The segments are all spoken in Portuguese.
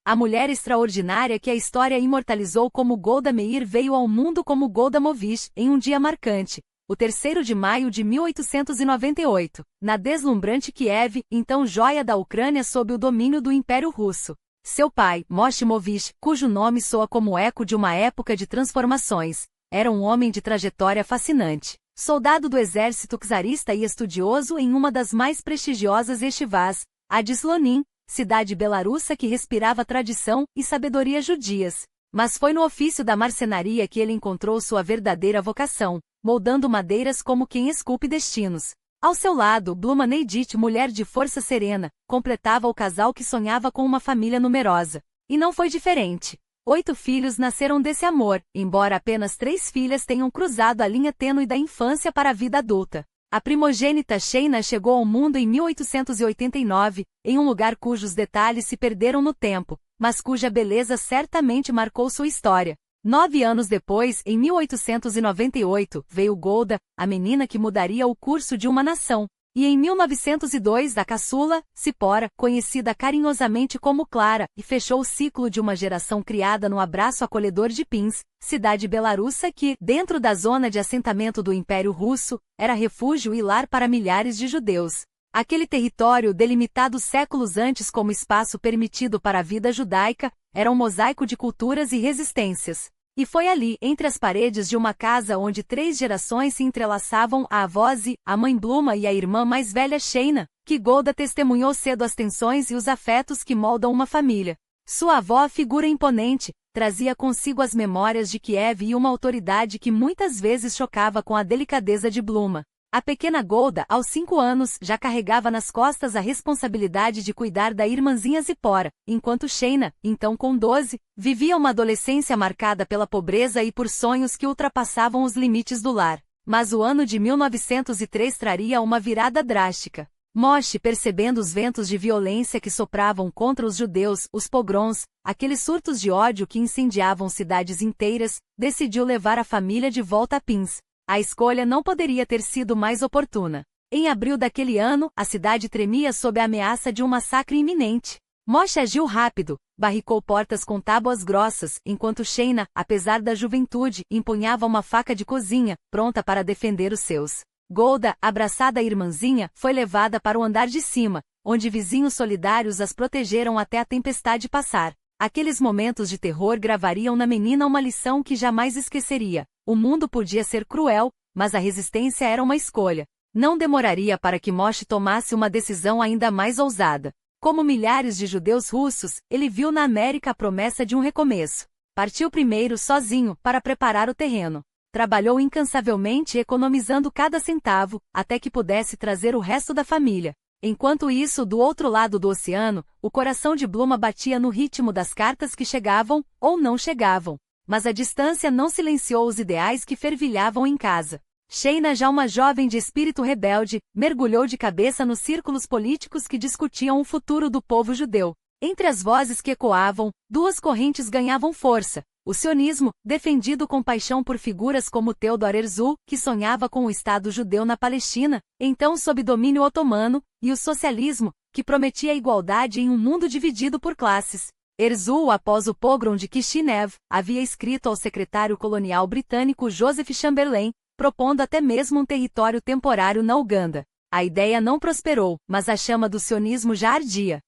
A mulher extraordinária que a história imortalizou como Golda Meir veio ao mundo como Golda Movish, em um dia marcante, o 3º de maio de 1898, na deslumbrante Kiev, então joia da Ucrânia sob o domínio do Império Russo. Seu pai, Moshe Movish, cujo nome soa como eco de uma época de transformações, era um homem de trajetória fascinante. Soldado do exército czarista e estudioso em uma das mais prestigiosas yeshivás, a de Slonim, cidade belarussa que respirava tradição e sabedoria judias. Mas foi no ofício da marcenaria que ele encontrou sua verdadeira vocação, moldando madeiras como quem esculpe destinos. Ao seu lado, Bluma Neidit, mulher de força serena, completava o casal que sonhava com uma família numerosa. E não foi diferente. 8 filhos nasceram desse amor, embora apenas 3 filhas tenham cruzado a linha tênue da infância para a vida adulta. A primogênita Sheina chegou ao mundo em 1889, em um lugar cujos detalhes se perderam no tempo, mas cuja beleza certamente marcou sua história. 9 anos depois, em 1898, veio Golda, a menina que mudaria o curso de uma nação. E em 1902 a caçula, Sipora, conhecida carinhosamente como Clara, e fechou o ciclo de uma geração criada no abraço acolhedor de Pinsk, cidade belarussa que, dentro da zona de assentamento do Império Russo, era refúgio e lar para milhares de judeus. Aquele território, delimitado séculos antes como espaço permitido para a vida judaica, era um mosaico de culturas e resistências. E foi ali, entre as paredes de uma casa onde 3 gerações se entrelaçavam, a avózi, a mãe Bluma e a irmã mais velha Sheina, que Golda testemunhou cedo as tensões e os afetos que moldam uma família. Sua avó, figura imponente, trazia consigo as memórias de Kiev e uma autoridade que muitas vezes chocava com a delicadeza de Bluma. A pequena Golda, aos 5 anos, já carregava nas costas a responsabilidade de cuidar da irmãzinha Zipora, enquanto Sheina, então com 12, vivia uma adolescência marcada pela pobreza e por sonhos que ultrapassavam os limites do lar. Mas o ano de 1903 traria uma virada drástica. Moshe, percebendo os ventos de violência que sopravam contra os judeus, os pogroms, aqueles surtos de ódio que incendiavam cidades inteiras, decidiu levar a família de volta a Pinsk. A escolha não poderia ter sido mais oportuna. Em abril daquele ano, a cidade tremia sob a ameaça de um massacre iminente. Moshe agiu rápido, barricou portas com tábuas grossas, enquanto Sheina, apesar da juventude, empunhava uma faca de cozinha, pronta para defender os seus. Golda, abraçada à irmãzinha, foi levada para o andar de cima, onde vizinhos solidários as protegeram até a tempestade passar. Aqueles momentos de terror gravariam na menina uma lição que jamais esqueceria. O mundo podia ser cruel, mas a resistência era uma escolha. Não demoraria para que Moshe tomasse uma decisão ainda mais ousada. Como milhares de judeus russos, ele viu na América a promessa de um recomeço. Partiu primeiro sozinho, para preparar o terreno. Trabalhou incansavelmente economizando cada centavo, até que pudesse trazer o resto da família. Enquanto isso, do outro lado do oceano, o coração de Bluma batia no ritmo das cartas que chegavam, ou não chegavam. Mas a distância não silenciou os ideais que fervilhavam em casa. Sheina, já uma jovem de espírito rebelde, mergulhou de cabeça nos círculos políticos que discutiam o futuro do povo judeu. Entre as vozes que ecoavam, 2 correntes ganhavam força. O sionismo, defendido com paixão por figuras como Theodor Herzl, que sonhava com o Estado judeu na Palestina, então sob domínio otomano, e o socialismo, que prometia a igualdade em um mundo dividido por classes. Herzl, após o pogrom de Kishinev, havia escrito ao secretário colonial britânico Joseph Chamberlain, propondo até mesmo um território temporário na Uganda. A ideia não prosperou, mas a chama do sionismo já ardia.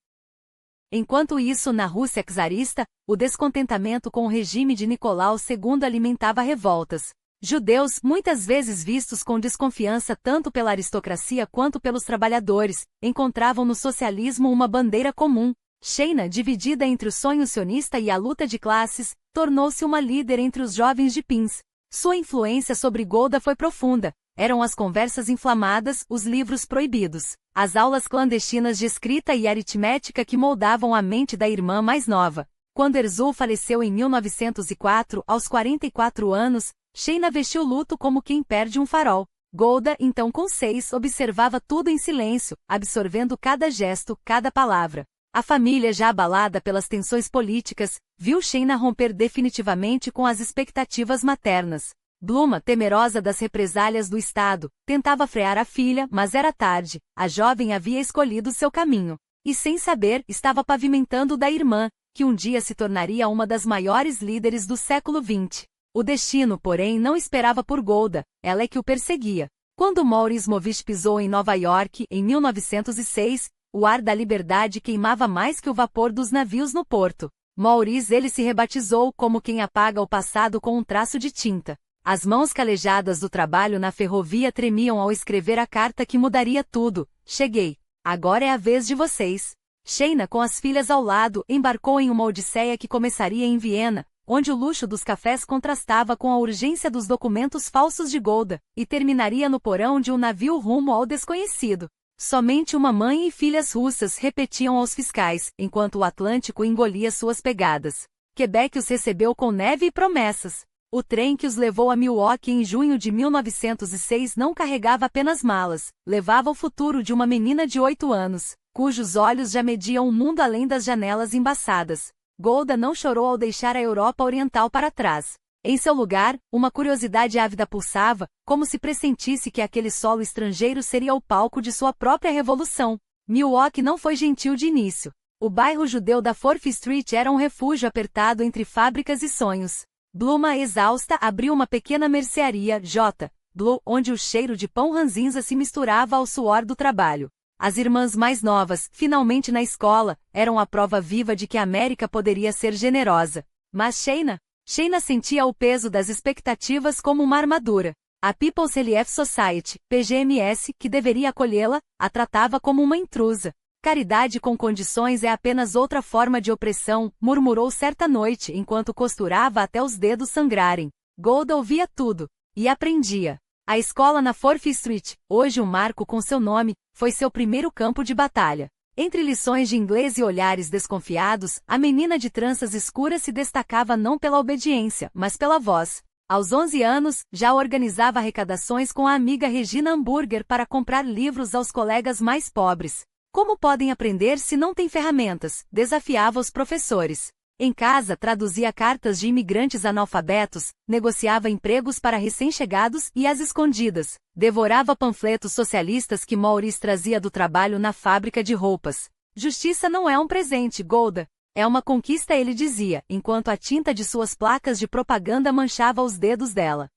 Enquanto isso, na Rússia czarista, o descontentamento com o regime de Nicolau II alimentava revoltas. Judeus, muitas vezes vistos com desconfiança tanto pela aristocracia quanto pelos trabalhadores, encontravam no socialismo uma bandeira comum. Sheina, dividida entre o sonho sionista e a luta de classes, tornou-se uma líder entre os jovens de Pinsk. Sua influência sobre Golda foi profunda. Eram as conversas inflamadas, os livros proibidos, as aulas clandestinas de escrita e aritmética que moldavam a mente da irmã mais nova. Quando Herzl faleceu em 1904, aos 44 anos, Sheina vestiu luto como quem perde um farol. Golda, então com 6, observava tudo em silêncio, absorvendo cada gesto, cada palavra. A família, já abalada pelas tensões políticas, viu Sheina romper definitivamente com as expectativas maternas. Bluma, temerosa das represálias do Estado, tentava frear a filha, mas era tarde. A jovem havia escolhido seu caminho. E sem saber, estava pavimentando o da irmã. que um dia se tornaria uma das maiores líderes do século XX. O destino, porém, não esperava por Golda, ela é que o perseguia. Quando Maurice Movich pisou em Nova York, em 1906, o ar da liberdade queimava mais que o vapor dos navios no porto. Maurice ele se rebatizou como quem apaga o passado com um traço de tinta. As mãos calejadas do trabalho na ferrovia tremiam ao escrever a carta que mudaria tudo. Cheguei. Agora é a vez de vocês. Sheina, com as filhas ao lado, embarcou em uma odisseia que começaria em Viena, onde o luxo dos cafés contrastava com a urgência dos documentos falsos de Golda, e terminaria no porão de um navio rumo ao desconhecido. Somente uma mãe e filhas russas repetiam aos fiscais, enquanto o Atlântico engolia suas pegadas. Quebec os recebeu com neve e promessas. O trem que os levou a Milwaukee em junho de 1906 não carregava apenas malas, levava o futuro de uma menina de 8 anos, cujos olhos já mediam um mundo além das janelas embaçadas. Golda não chorou ao deixar a Europa Oriental para trás. Em seu lugar, uma curiosidade ávida pulsava, como se pressentisse que aquele solo estrangeiro seria o palco de sua própria revolução. Milwaukee não foi gentil de início. O bairro judeu da Fourth Street era um refúgio apertado entre fábricas e sonhos. Bluma, exausta, abriu uma pequena mercearia, J. Blue, onde o cheiro de pão ranzinza se misturava ao suor do trabalho. As irmãs mais novas, finalmente na escola, eram a prova viva de que a América poderia ser generosa. Mas Sheina sentia o peso das expectativas como uma armadura. A People's Relief Society, PGMS, que deveria acolhê-la, a tratava como uma intrusa. Caridade com condições é apenas outra forma de opressão, murmurou certa noite enquanto costurava até os dedos sangrarem. Golda ouvia tudo. E aprendia. A escola na Fourth Street, hoje um marco com seu nome, foi seu primeiro campo de batalha. Entre lições de inglês e olhares desconfiados, a menina de tranças escuras se destacava não pela obediência, mas pela voz. Aos 11 anos, já organizava arrecadações com a amiga Regina Hamburger para comprar livros aos colegas mais pobres. Como podem aprender se não têm ferramentas? Desafiava os professores. Em casa, traduzia cartas de imigrantes analfabetos, negociava empregos para recém-chegados e às escondidas. Devorava panfletos socialistas que Maurice trazia do trabalho na fábrica de roupas. Justiça não é um presente, Golda. É uma conquista, ele dizia, enquanto a tinta de suas placas de propaganda manchava os dedos dela.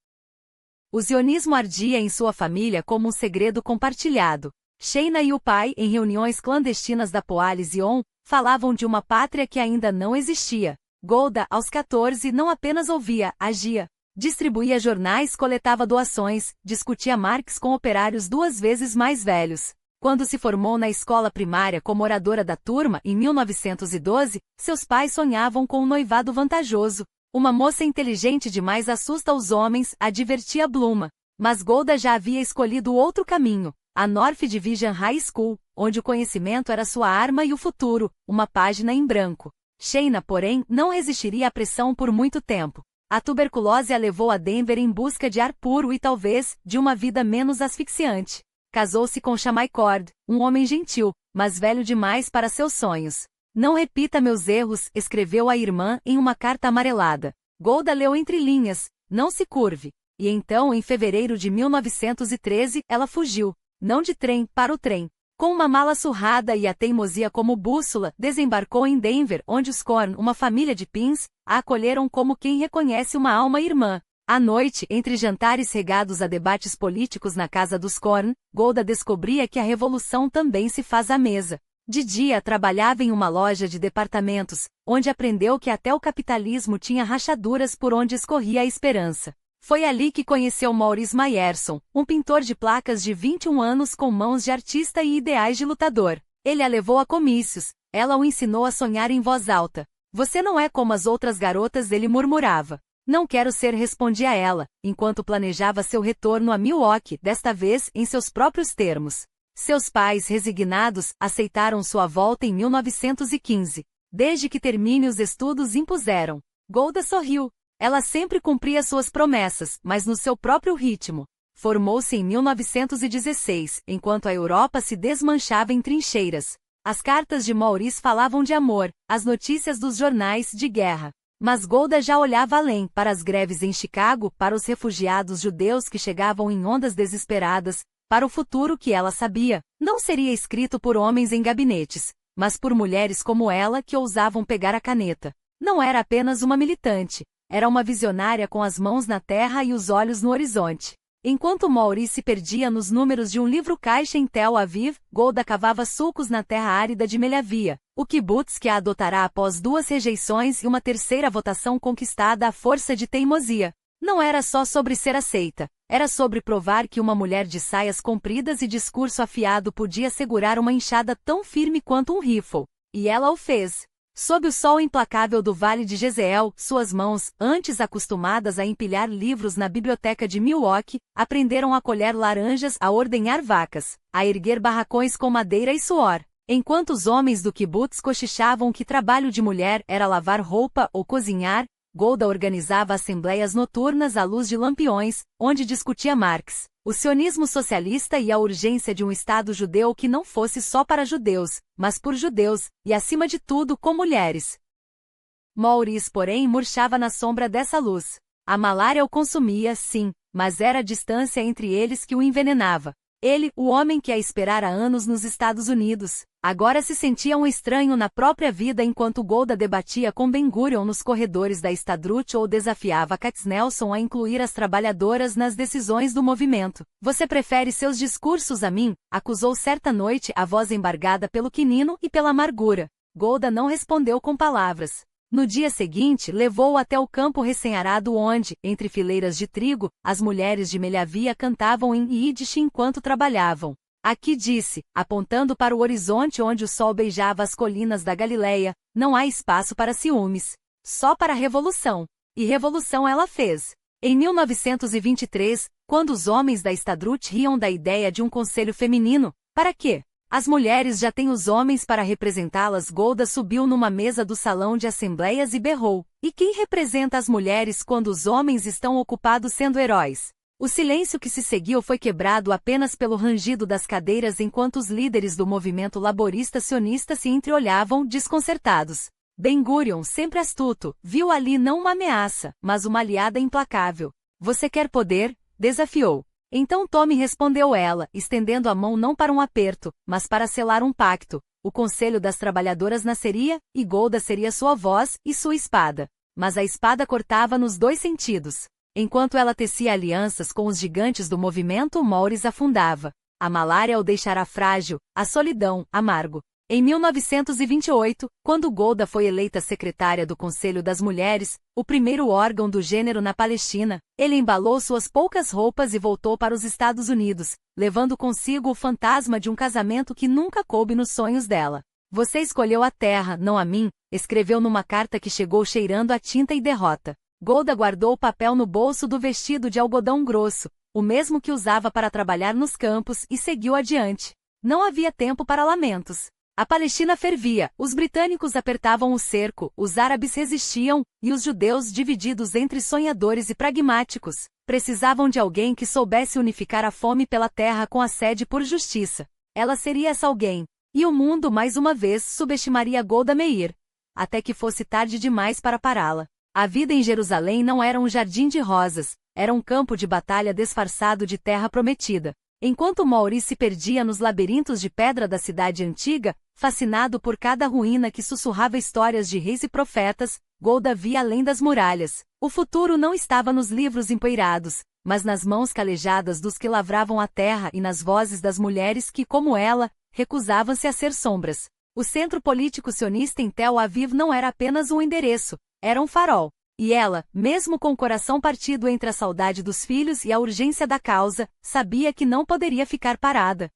O zionismo ardia em sua família como um segredo compartilhado. Sheina e o pai, em reuniões clandestinas da Poale Zion, falavam de uma pátria que ainda não existia. Golda, aos 14, não apenas ouvia, agia. Distribuía jornais, coletava doações, discutia Marx com operários 2 vezes mais velhos. Quando se formou na escola primária como oradora da turma, em 1912, seus pais sonhavam com um noivado vantajoso. Uma moça inteligente demais assusta os homens, advertia Bluma. Mas Golda já havia escolhido outro caminho. A North Division High School, onde o conhecimento era sua arma e o futuro, uma página em branco. Sheina, porém, não resistiria à pressão por muito tempo. A tuberculose a levou a Denver em busca de ar puro e talvez, de uma vida menos asfixiante. Casou-se com Shammai Cord, um homem gentil, mas velho demais para seus sonhos. Não repita meus erros, escreveu a irmã em uma carta amarelada. Golda leu entre linhas, não se curve. E então, em fevereiro de 1913, ela fugiu. Não de trem, para o trem. Com uma mala surrada e a teimosia como bússola, desembarcou em Denver, onde os Korn, uma família de pins, a acolheram como quem reconhece uma alma irmã. À noite, entre jantares regados a debates políticos na casa dos Korn, Golda descobria que a revolução também se faz à mesa. De dia trabalhava em uma loja de departamentos, onde aprendeu que até o capitalismo tinha rachaduras por onde escorria a esperança. Foi ali que conheceu Maurice Meyerson, um pintor de placas de 21 anos com mãos de artista e ideais de lutador. Ele a levou a comícios, ela o ensinou a sonhar em voz alta. Você não é como as outras garotas, ele murmurava. Não quero ser, respondia ela, enquanto planejava seu retorno a Milwaukee, desta vez em seus próprios termos. Seus pais, resignados, aceitaram sua volta em 1915. Desde que termine os estudos, impuseram. Golda sorriu. Ela sempre cumpria suas promessas, mas no seu próprio ritmo. Formou-se em 1916, enquanto a Europa se desmanchava em trincheiras. As cartas de Maurice falavam de amor, as notícias dos jornais de guerra. Mas Golda já olhava além, para as greves em Chicago, para os refugiados judeus que chegavam em ondas desesperadas, para o futuro que ela sabia, não seria escrito por homens em gabinetes. mas por mulheres como ela que ousavam pegar a caneta. Não era apenas uma militante, era uma visionária com as mãos na terra e os olhos no horizonte. Enquanto Maurice se perdia nos números de um livro-caixa em Tel Aviv, Golda cavava sulcos na terra árida de Meliavia, o kibbutz que a adotará após 2 rejeições e uma terceira votação conquistada à força de teimosia. Não era só sobre ser aceita, era sobre provar que uma mulher de saias compridas e discurso afiado podia segurar uma enxada tão firme quanto um rifle. E ela o fez. Sob o sol implacável do Vale de Jezeel, suas mãos, antes acostumadas a empilhar livros na biblioteca de Milwaukee, aprenderam a colher laranjas, a ordenhar vacas, a erguer barracões com madeira e suor. Enquanto os homens do kibbutz cochichavam que trabalho de mulher era lavar roupa ou cozinhar, Golda organizava assembleias noturnas à luz de lampiões, onde discutia Marx, o sionismo socialista e a urgência de um Estado judeu que não fosse só para judeus, mas por judeus, e acima de tudo com mulheres. Maurice, porém, murchava na sombra dessa luz. A malária o consumia, sim, mas era a distância entre eles que o envenenava. Ele, o homem que a esperara anos nos Estados Unidos, agora se sentia um estranho na própria vida enquanto Golda debatia com Ben-Gurion nos corredores da Histadrut ou desafiava Katznelson a incluir as trabalhadoras nas decisões do movimento. Você prefere seus discursos a mim? Acusou certa noite a voz embargada pelo quinino e pela amargura. Golda não respondeu com palavras. No dia seguinte, levou-o até o campo recém-arado onde, entre fileiras de trigo, as mulheres de Meliavia cantavam em Yiddish enquanto trabalhavam. Aqui disse, apontando para o horizonte onde o sol beijava as colinas da Galileia, não há espaço para ciúmes. Só para revolução. E revolução ela fez. Em 1923, quando os homens da Histadrut riam da ideia de um conselho feminino, para quê? As mulheres já têm os homens para representá-las. Golda subiu numa mesa do salão de assembleias e berrou. E quem representa as mulheres quando os homens estão ocupados sendo heróis? O silêncio que se seguiu foi quebrado apenas pelo rangido das cadeiras enquanto os líderes do movimento laborista sionista se entreolhavam, desconcertados. Ben-Gurion, sempre astuto, viu ali não uma ameaça, mas uma aliada implacável. Você quer poder? Desafiou. Então tome, respondeu ela, estendendo a mão não para um aperto, mas para selar um pacto. O Conselho das Trabalhadoras nasceria, e Golda seria sua voz e sua espada. Mas a espada cortava nos 2 sentidos. Enquanto ela tecia alianças com os gigantes do movimento, Maurice afundava. A malária o deixará frágil, a solidão, amargo. Em 1928, quando Golda foi eleita secretária do Conselho das Mulheres, o primeiro órgão do gênero na Palestina, ele embalou suas poucas roupas e voltou para os Estados Unidos, levando consigo o fantasma de um casamento que nunca coube nos sonhos dela. Você escolheu a terra, não a mim, escreveu numa carta que chegou cheirando a tinta e derrota. Golda guardou o papel no bolso do vestido de algodão grosso, o mesmo que usava para trabalhar nos campos, e seguiu adiante. Não havia tempo para lamentos. A Palestina fervia, os britânicos apertavam o cerco, os árabes resistiam, e os judeus, divididos entre sonhadores e pragmáticos, precisavam de alguém que soubesse unificar a fome pela terra com a sede por justiça. Ela seria essa alguém. E o mundo mais uma vez subestimaria Golda Meir. Até que fosse tarde demais para pará-la. A vida em Jerusalém não era um jardim de rosas, era um campo de batalha disfarçado de terra prometida. Enquanto Maurice se perdia nos labirintos de pedra da cidade antiga, fascinado por cada ruína que sussurrava histórias de reis e profetas, Golda via além das muralhas. O futuro não estava nos livros empoeirados, mas nas mãos calejadas dos que lavravam a terra e nas vozes das mulheres que, como ela, recusavam-se a ser sombras. O centro político sionista em Tel Aviv não era apenas um endereço, era um farol. E ela, mesmo com o coração partido entre a saudade dos filhos e a urgência da causa, sabia que não poderia ficar parada.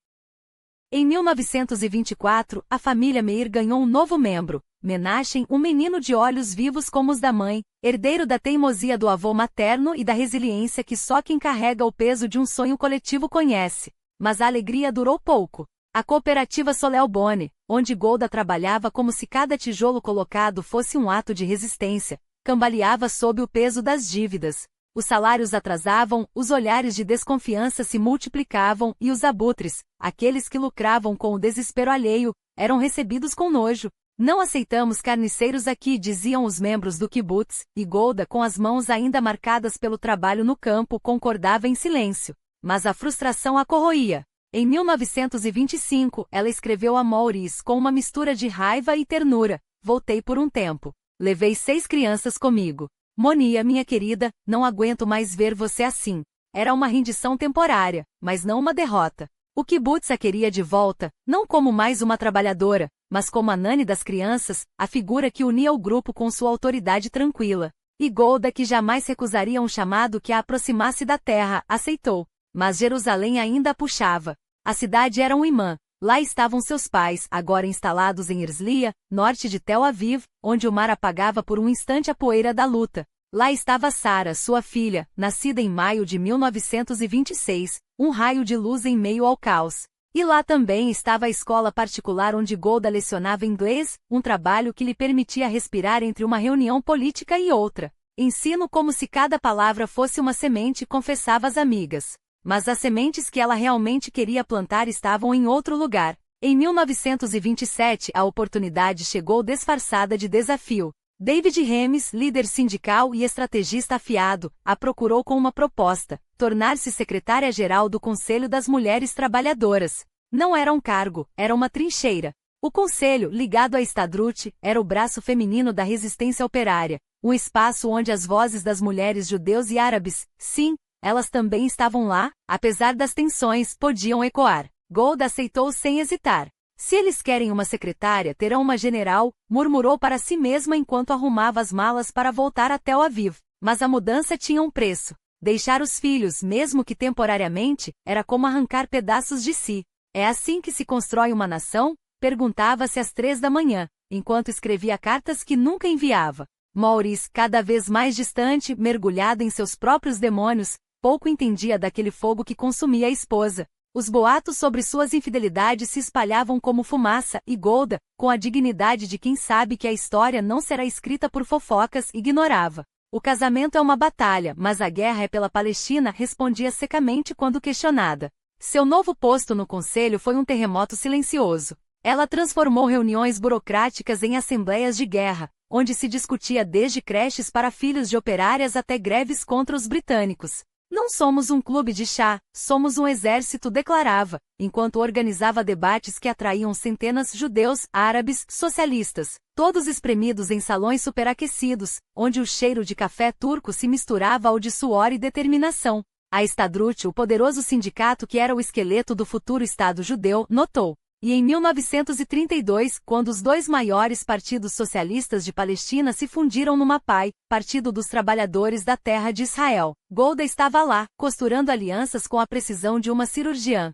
Em 1924, a família Meir ganhou um novo membro, Menachem, um menino de olhos vivos como os da mãe, herdeiro da teimosia do avô materno e da resiliência que só quem carrega o peso de um sonho coletivo conhece. Mas a alegria durou pouco. A cooperativa Solel Bone, onde Golda trabalhava como se cada tijolo colocado fosse um ato de resistência, cambaleava sob o peso das dívidas. Os salários atrasavam, os olhares de desconfiança se multiplicavam e os abutres, aqueles que lucravam com o desespero alheio, eram recebidos com nojo. Não aceitamos carniceiros aqui, diziam os membros do kibbutz, e Golda, com as mãos ainda marcadas pelo trabalho no campo, concordava em silêncio. Mas a frustração a corroía. Em 1925, ela escreveu a Maurice com uma mistura de raiva e ternura: voltei por um tempo. Levei 6 crianças comigo. Monia, minha querida, não aguento mais ver você assim. Era uma rendição temporária, mas não uma derrota. O kibbutz a queria de volta, não como mais uma trabalhadora, mas como a nani das crianças, a figura que unia o grupo com sua autoridade tranquila. E Golda, que jamais recusaria um chamado que a aproximasse da terra, aceitou. Mas Jerusalém ainda a puxava. A cidade era um imã. Lá estavam seus pais, agora instalados em Herzliya, norte de Tel Aviv, onde o mar apagava por um instante a poeira da luta. Lá estava Sara, sua filha, nascida em maio de 1926, um raio de luz em meio ao caos. E lá também estava a escola particular onde Golda lecionava inglês, um trabalho que lhe permitia respirar entre uma reunião política e outra. Ensino como se cada palavra fosse uma semente, confessava às amigas. Mas as sementes que ela realmente queria plantar estavam em outro lugar. Em 1927, a oportunidade chegou disfarçada de desafio. David Remes, líder sindical e estrategista afiado, a procurou com uma proposta: tornar-se secretária-geral do Conselho das Mulheres Trabalhadoras. Não era um cargo, era uma trincheira. O conselho, ligado à Histadrut, era o braço feminino da resistência operária, um espaço onde as vozes das mulheres judeus e árabes, sim, elas também estavam lá, apesar das tensões, podiam ecoar. Golda aceitou sem hesitar. Se eles querem uma secretária, terão uma general, murmurou para si mesma enquanto arrumava as malas para voltar a Tel Aviv. Mas a mudança tinha um preço. Deixar os filhos, mesmo que temporariamente, era como arrancar pedaços de si. É assim que se constrói uma nação? Perguntava-se às 3 da manhã, enquanto escrevia cartas que nunca enviava. Maurice, cada vez mais distante, mergulhada em seus próprios demônios, pouco entendia daquele fogo que consumia a esposa. Os boatos sobre suas infidelidades se espalhavam como fumaça, e Golda, com a dignidade de quem sabe que a história não será escrita por fofocas, ignorava. O casamento é uma batalha, mas a guerra é pela Palestina, respondia secamente quando questionada. Seu novo posto no conselho foi um terremoto silencioso. Ela transformou reuniões burocráticas em assembleias de guerra, onde se discutia desde creches para filhos de operárias até greves contra os britânicos. Não somos um clube de chá, somos um exército, declarava, enquanto organizava debates que atraíam centenas de judeus, árabes, socialistas, todos espremidos em salões superaquecidos, onde o cheiro de café turco se misturava ao de suor e determinação. A Histadrut, o poderoso sindicato que era o esqueleto do futuro Estado judeu, notou. E em 1932, quando os 2 maiores partidos socialistas de Palestina se fundiram no MAPAI, Partido dos Trabalhadores da Terra de Israel, Golda estava lá, costurando alianças com a precisão de uma cirurgiã.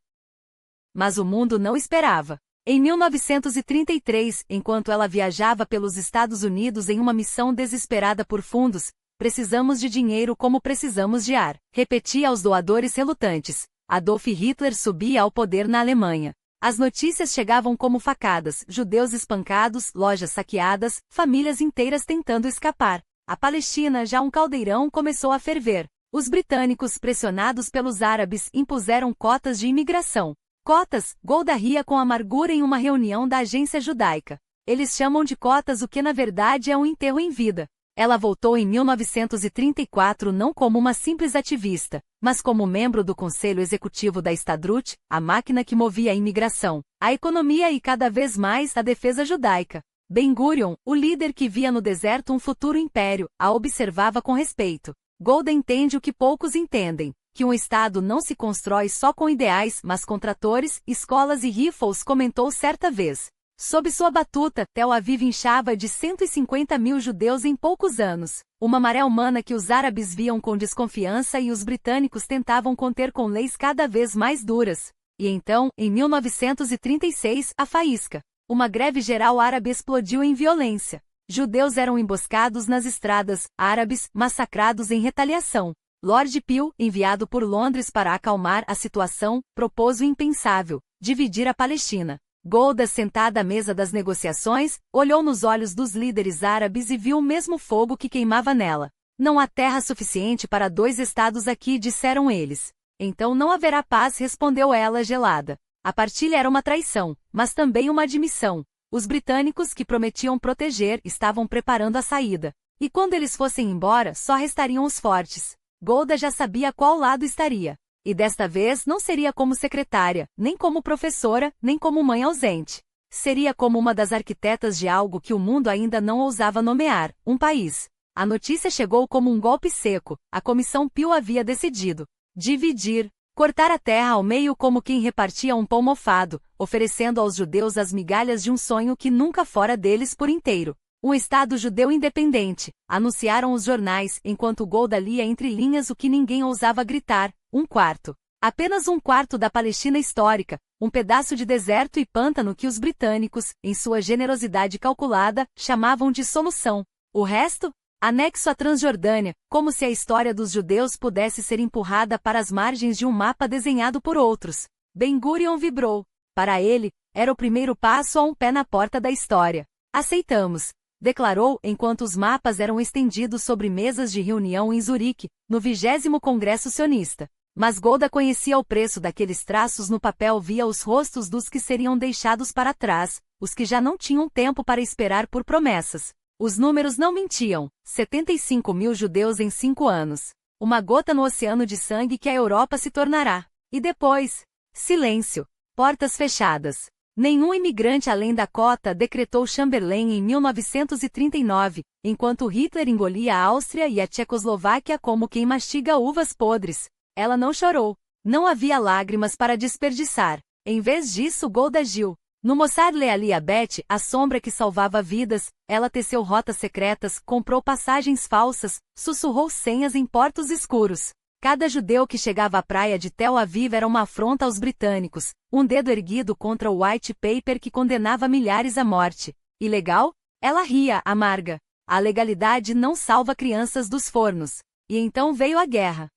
Mas o mundo não esperava. Em 1933, enquanto ela viajava pelos Estados Unidos em uma missão desesperada por fundos, precisamos de dinheiro como precisamos de ar, repetia aos doadores relutantes. Adolf Hitler subia ao poder na Alemanha. As notícias chegavam como facadas: judeus espancados, lojas saqueadas, famílias inteiras tentando escapar. A Palestina, já um caldeirão, começou a ferver. Os britânicos, pressionados pelos árabes, impuseram cotas de imigração. Cotas, Golda ria com amargura em uma reunião da agência judaica. Eles chamam de cotas o que na verdade é um enterro em vida. Ela voltou em 1934 não como uma simples ativista, mas como membro do Conselho Executivo da Histadrut, a máquina que movia a imigração, a economia e cada vez mais a defesa judaica. Ben-Gurion, o líder que via no deserto um futuro império, a observava com respeito. Golda entende o que poucos entendem, que um Estado não se constrói só com ideais, mas com tratores, escolas e rifles, comentou certa vez. Sob sua batuta, Tel Aviv inchava de 150 mil judeus em poucos anos, uma maré humana que os árabes viam com desconfiança e os britânicos tentavam conter com leis cada vez mais duras. E então, em 1936, a faísca. Uma greve geral árabe explodiu em violência. Judeus eram emboscados nas estradas, árabes, massacrados em retaliação. Lord Peel, enviado por Londres para acalmar a situação, propôs o impensável: dividir a Palestina. Golda, sentada à mesa das negociações, olhou nos olhos dos líderes árabes e viu o mesmo fogo que queimava nela. Não há terra suficiente para 2 estados aqui, disseram eles. Então não haverá paz, respondeu ela gelada. A partilha era uma traição, mas também uma admissão. Os britânicos que prometiam proteger estavam preparando a saída. E quando eles fossem embora, só restariam os fortes. Golda já sabia a qual lado estaria. E desta vez não seria como secretária, nem como professora, nem como mãe ausente. Seria como uma das arquitetas de algo que o mundo ainda não ousava nomear, um país. A notícia chegou como um golpe seco. A Comissão Pio havia decidido dividir, cortar a terra ao meio como quem repartia um pão mofado, oferecendo aos judeus as migalhas de um sonho que nunca fora deles por inteiro. Um Estado judeu independente, anunciaram os jornais, enquanto Golda lia entre linhas o que ninguém ousava gritar: um quarto. Apenas um quarto da Palestina histórica, um pedaço de deserto e pântano que os britânicos, em sua generosidade calculada, chamavam de solução. O resto? Anexo à Transjordânia, como se a história dos judeus pudesse ser empurrada para as margens de um mapa desenhado por outros. Ben-Gurion vibrou. Para ele, era o primeiro passo a um pé na porta da história. Aceitamos, declarou enquanto os mapas eram estendidos sobre mesas de reunião em Zurique, no 20º Congresso Sionista. Mas Golda conhecia o preço daqueles traços no papel via os rostos dos que seriam deixados para trás, os que já não tinham tempo para esperar por promessas. Os números não mentiam: 75 mil judeus em 5 anos. Uma gota no oceano de sangue que a Europa se tornará. E depois? Silêncio. Portas fechadas. Nenhum imigrante além da cota, decretou Chamberlain em 1939, enquanto Hitler engolia a Áustria e a Tchecoslováquia como quem mastiga uvas podres. Ela não chorou. Não havia lágrimas para desperdiçar. Em vez disso, Golda agiu. No Mossad Lealiabet, a sombra que salvava vidas, ela teceu rotas secretas, comprou passagens falsas, sussurrou senhas em portos escuros. Cada judeu que chegava à praia de Tel Aviv era uma afronta aos britânicos, um dedo erguido contra o white paper que condenava milhares à morte. Ilegal? Ela ria, amarga. A legalidade não salva crianças dos fornos. E então veio a guerra.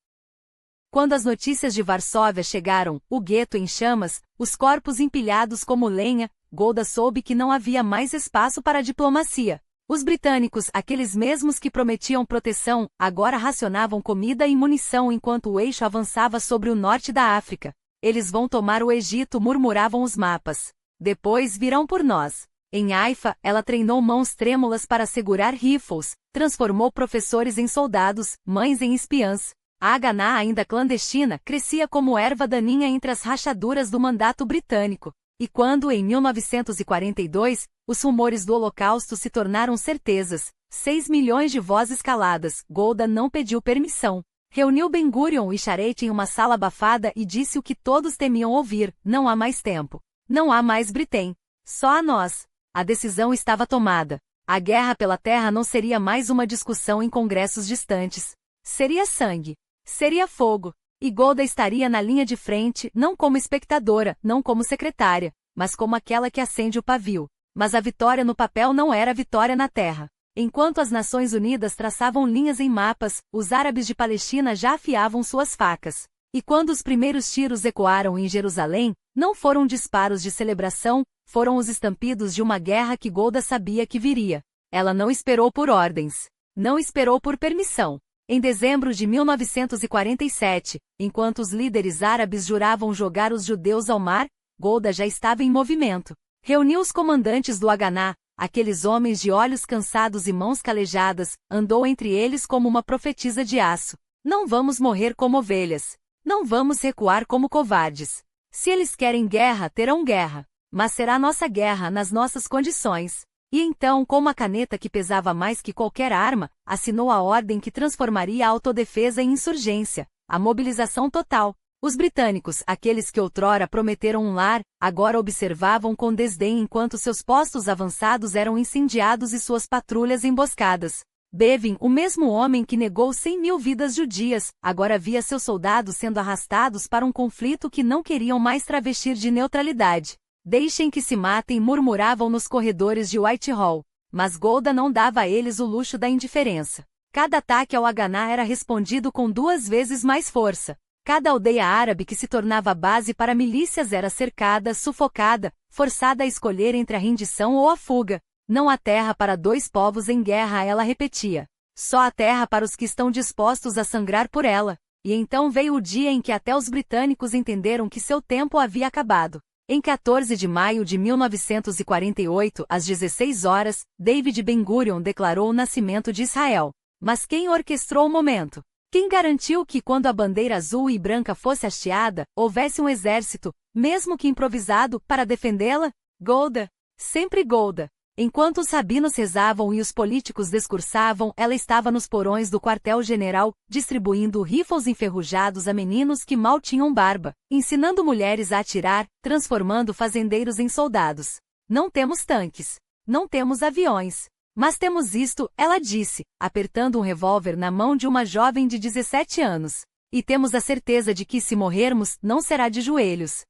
Quando as notícias de Varsóvia chegaram, o gueto em chamas, os corpos empilhados como lenha, Golda soube que não havia mais espaço para a diplomacia. Os britânicos, aqueles mesmos que prometiam proteção, agora racionavam comida e munição enquanto o eixo avançava sobre o norte da África. Eles vão tomar o Egito, murmuravam os mapas. Depois virão por nós. Em Haifa, ela treinou mãos trêmulas para segurar rifles, transformou professores em soldados, mães em espiãs. A Haganá, ainda clandestina, crescia como erva daninha entre as rachaduras do mandato britânico. E quando, em 1942, os rumores do Holocausto se tornaram certezas, 6 milhões de vozes caladas, Golda não pediu permissão. Reuniu Ben-Gurion e Sharet em uma sala abafada e disse o que todos temiam ouvir: não há mais tempo. Não há mais Britain. Só a nós. A decisão estava tomada. A guerra pela terra não seria mais uma discussão em congressos distantes. Seria sangue. Seria fogo. E Golda estaria na linha de frente, não como espectadora, não como secretária, mas como aquela que acende o pavio. Mas a vitória no papel não era vitória na terra. Enquanto as Nações Unidas traçavam linhas em mapas, os árabes de Palestina já afiavam suas facas. E quando os primeiros tiros ecoaram em Jerusalém, não foram disparos de celebração, foram os estampidos de uma guerra que Golda sabia que viria. Ela não esperou por ordens. Não esperou por permissão. Em dezembro de 1947, enquanto os líderes árabes juravam jogar os judeus ao mar, Golda já estava em movimento. Reuniu os comandantes do Haganá, aqueles homens de olhos cansados e mãos calejadas, andou entre eles como uma profetisa de aço. Não vamos morrer como ovelhas. Não vamos recuar como covardes. Se eles querem guerra, terão guerra. Mas será nossa guerra nas nossas condições. E então, com uma caneta que pesava mais que qualquer arma, assinou a ordem que transformaria a autodefesa em insurgência, a mobilização total. Os britânicos, aqueles que outrora prometeram um lar, agora observavam com desdém enquanto seus postos avançados eram incendiados e suas patrulhas emboscadas. Bevin, o mesmo homem que negou 100 mil vidas judias, agora via seus soldados sendo arrastados para um conflito que não queriam mais travestir de neutralidade. Deixem que se matem, murmuravam nos corredores de Whitehall. Mas Golda não dava a eles o luxo da indiferença. Cada ataque ao Haganá era respondido com 2 vezes mais força. Cada aldeia árabe que se tornava base para milícias era cercada, sufocada, forçada a escolher entre a rendição ou a fuga. Não há terra para 2 povos em guerra, ela repetia. Só há terra para os que estão dispostos a sangrar por ela. E então veio o dia em que até os britânicos entenderam que seu tempo havia acabado. Em 14 de maio de 1948, às 16 horas, David Ben-Gurion declarou o nascimento de Israel. Mas quem orquestrou o momento? Quem garantiu que quando a bandeira azul e branca fosse hasteada, houvesse um exército, mesmo que improvisado, para defendê-la? Golda. Sempre Golda. Enquanto os rabinos rezavam e os políticos discursavam, ela estava nos porões do quartel-general, distribuindo rifles enferrujados a meninos que mal tinham barba, ensinando mulheres a atirar, transformando fazendeiros em soldados. Não temos tanques. Não temos aviões. Mas temos isto, ela disse, apertando um revólver na mão de uma jovem de 17 anos. E temos a certeza de que se morrermos, não será de joelhos.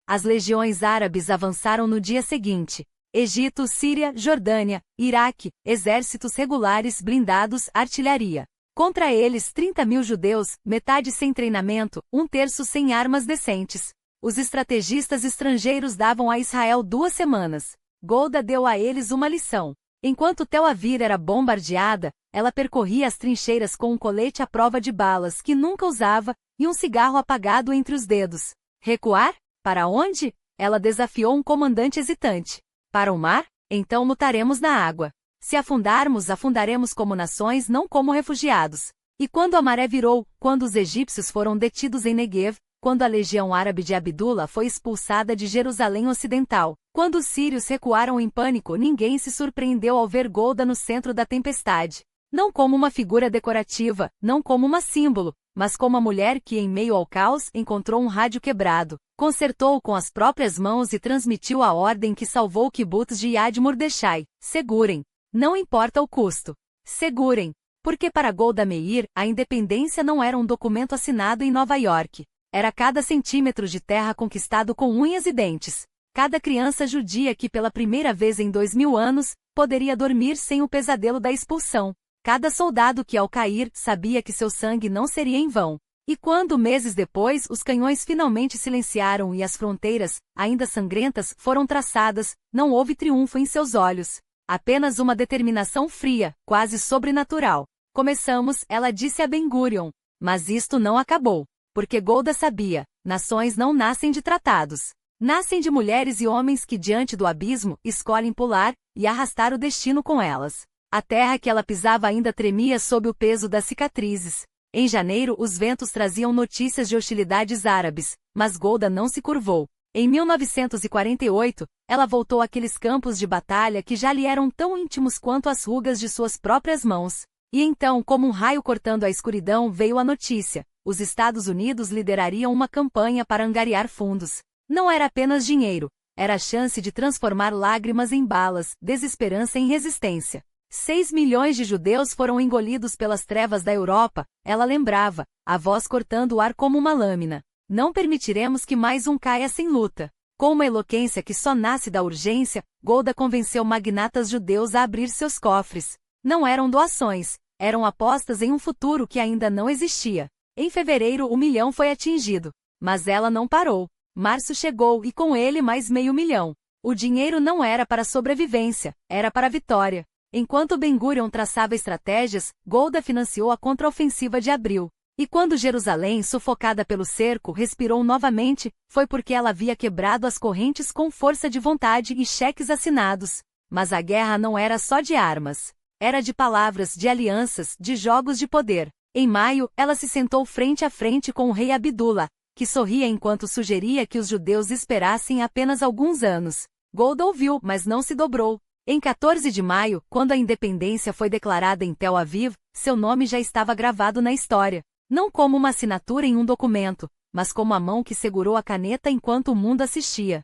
As legiões árabes avançaram no dia seguinte. Egito, Síria, Jordânia, Iraque, exércitos regulares blindados, artilharia. Contra eles 30.000 judeus, metade sem treinamento, um terço sem armas decentes. Os estrategistas estrangeiros davam a Israel 2 semanas. Golda deu a eles uma lição. Enquanto Tel Aviv era bombardeada, ela percorria as trincheiras com um colete à prova de balas que nunca usava e um cigarro apagado entre os dedos. Recuar? Para onde? Ela desafiou um comandante hesitante. Para o mar? Então lutaremos na água. Se afundarmos, afundaremos como nações, não como refugiados. E quando a maré virou, quando os egípcios foram detidos em Negev, quando a legião árabe de Abdullah foi expulsada de Jerusalém Ocidental, quando os sírios recuaram em pânico, ninguém se surpreendeu ao ver Golda no centro da tempestade. Não como uma figura decorativa, não como uma símbolo, mas como a mulher que, em meio ao caos, encontrou um rádio quebrado, consertou-o com as próprias mãos e transmitiu a ordem que salvou o kibbutz de Yad Mordechai: segurem. Não importa o custo. Segurem. Porque para Golda Meir, a independência não era um documento assinado em Nova York. Era cada centímetro de terra conquistado com unhas e dentes. Cada criança judia que pela primeira vez em 2000 anos, poderia dormir sem o pesadelo da expulsão. Cada soldado que ao cair, sabia que seu sangue não seria em vão. E quando, meses depois, os canhões finalmente silenciaram e as fronteiras, ainda sangrentas, foram traçadas, não houve triunfo em seus olhos. Apenas uma determinação fria, quase sobrenatural. Começamos, ela disse a Ben-Gurion. Mas isto não acabou. Porque Golda sabia, nações não nascem de tratados. Nascem de mulheres e homens que diante do abismo, escolhem pular, e arrastar o destino com elas. A terra que ela pisava ainda tremia sob o peso das cicatrizes. Em janeiro os ventos traziam notícias de hostilidades árabes, mas Golda não se curvou. Em 1948, ela voltou àqueles campos de batalha que já lhe eram tão íntimos quanto as rugas de suas próprias mãos. E então, como um raio cortando a escuridão, veio a notícia. Os Estados Unidos liderariam uma campanha para angariar fundos. Não era apenas dinheiro, era a chance de transformar lágrimas em balas, desesperança em resistência. 6 milhões de judeus foram engolidos pelas trevas da Europa, ela lembrava, a voz cortando o ar como uma lâmina. Não permitiremos que mais um caia sem luta. Com uma eloquência que só nasce da urgência, Golda convenceu magnatas judeus a abrir seus cofres. Não eram doações, eram apostas em um futuro que ainda não existia. Em fevereiro o 1 milhão foi atingido. Mas ela não parou. Março chegou e com ele mais 500 mil. O dinheiro não era para a sobrevivência, era para a vitória. Enquanto Ben-Gurion traçava estratégias, Golda financiou a contraofensiva de abril. E quando Jerusalém, sufocada pelo cerco, respirou novamente, foi porque ela havia quebrado as correntes com força de vontade e cheques assinados. Mas a guerra não era só de armas. Era de palavras, de alianças, de jogos de poder. Em maio, ela se sentou frente a frente com o rei Abdullah, que sorria enquanto sugeria que os judeus esperassem apenas alguns anos. Golda ouviu, mas não se dobrou. Em 14 de maio, quando a independência foi declarada em Tel Aviv, seu nome já estava gravado na história. Não como uma assinatura em um documento, mas como a mão que segurou a caneta enquanto o mundo assistia.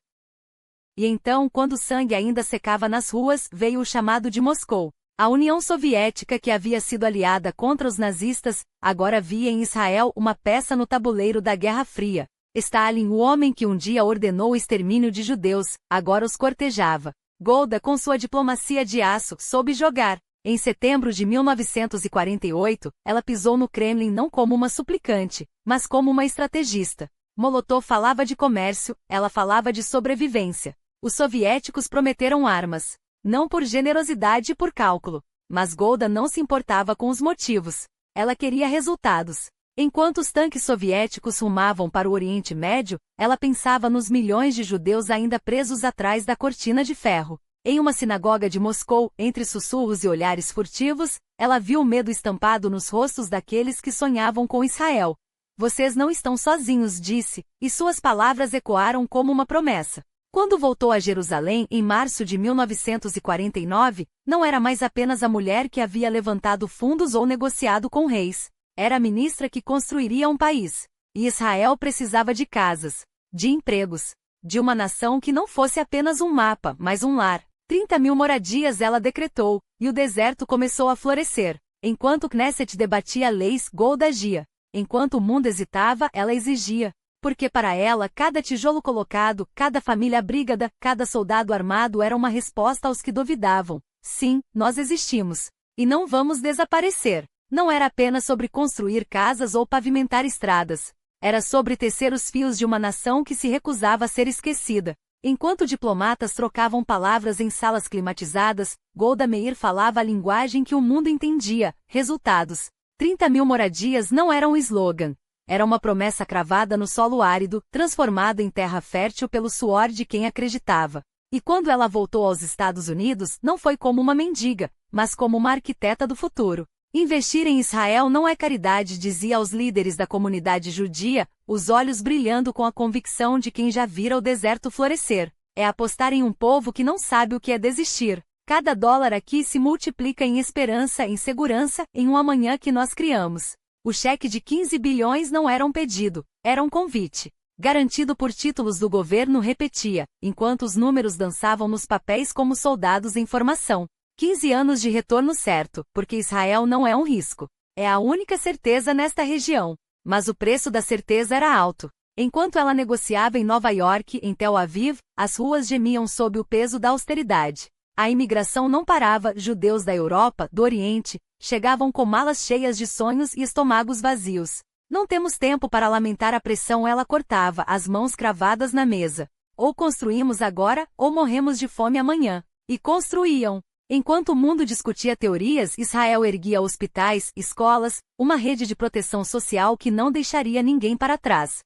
E então, quando o sangue ainda secava nas ruas, veio o chamado de Moscou. A União Soviética, que havia sido aliada contra os nazistas, agora via em Israel uma peça no tabuleiro da Guerra Fria. Stalin, o homem que um dia ordenou o extermínio de judeus, agora os cortejava. Golda, com sua diplomacia de aço, soube jogar. Em setembro de 1948, ela pisou no Kremlin não como uma suplicante, mas como uma estrategista. Molotov falava de comércio, ela falava de sobrevivência. Os soviéticos prometeram armas. Não por generosidade e por cálculo. Mas Golda não se importava com os motivos. Ela queria resultados. Enquanto os tanques soviéticos rumavam para o Oriente Médio, ela pensava nos milhões de judeus ainda presos atrás da cortina de ferro. Em uma sinagoga de Moscou, entre sussurros e olhares furtivos, ela viu o medo estampado nos rostos daqueles que sonhavam com Israel. Vocês não estão sozinhos, disse, e suas palavras ecoaram como uma promessa. Quando voltou a Jerusalém em março de 1949, não era mais apenas a mulher que havia levantado fundos ou negociado com reis. Era a ministra que construiria um país. E Israel precisava de casas, de empregos, de uma nação que não fosse apenas um mapa, mas um lar. 30.000 moradias ela decretou, e o deserto começou a florescer. Enquanto o Knesset debatia leis, Golda agia. Enquanto o mundo hesitava, ela exigia. Porque para ela, cada tijolo colocado, cada família abrigada, cada soldado armado era uma resposta aos que duvidavam. Sim, nós existimos. E não vamos desaparecer. Não era apenas sobre construir casas ou pavimentar estradas. Era sobre tecer os fios de uma nação que se recusava a ser esquecida. Enquanto diplomatas trocavam palavras em salas climatizadas, Golda Meir falava a linguagem que o mundo entendia. Resultados. 30.000 moradias não era um slogan. Era uma promessa cravada no solo árido, transformada em terra fértil pelo suor de quem acreditava. E quando ela voltou aos Estados Unidos, não foi como uma mendiga, mas como uma arquiteta do futuro. Investir em Israel não é caridade, dizia aos líderes da comunidade judia, os olhos brilhando com a convicção de quem já vira o deserto florescer. É apostar em um povo que não sabe o que é desistir. Cada dólar aqui se multiplica em esperança, em segurança, em um amanhã que nós criamos. O cheque de 15 bilhões não era um pedido, era um convite. Garantido por títulos do governo, repetia, enquanto os números dançavam nos papéis como soldados em formação. 15 anos de retorno certo, porque Israel não é um risco. É a única certeza nesta região. Mas o preço da certeza era alto. Enquanto ela negociava em Nova York, em Tel Aviv, as ruas gemiam sob o peso da austeridade. A imigração não parava, judeus da Europa, do Oriente, chegavam com malas cheias de sonhos e estômagos vazios. Não temos tempo para lamentar a pressão, ela cortava, as mãos cravadas na mesa. Ou construímos agora, ou morremos de fome amanhã. E construíam. Enquanto o mundo discutia teorias, Israel erguia hospitais, escolas, uma rede de proteção social que não deixaria ninguém para trás.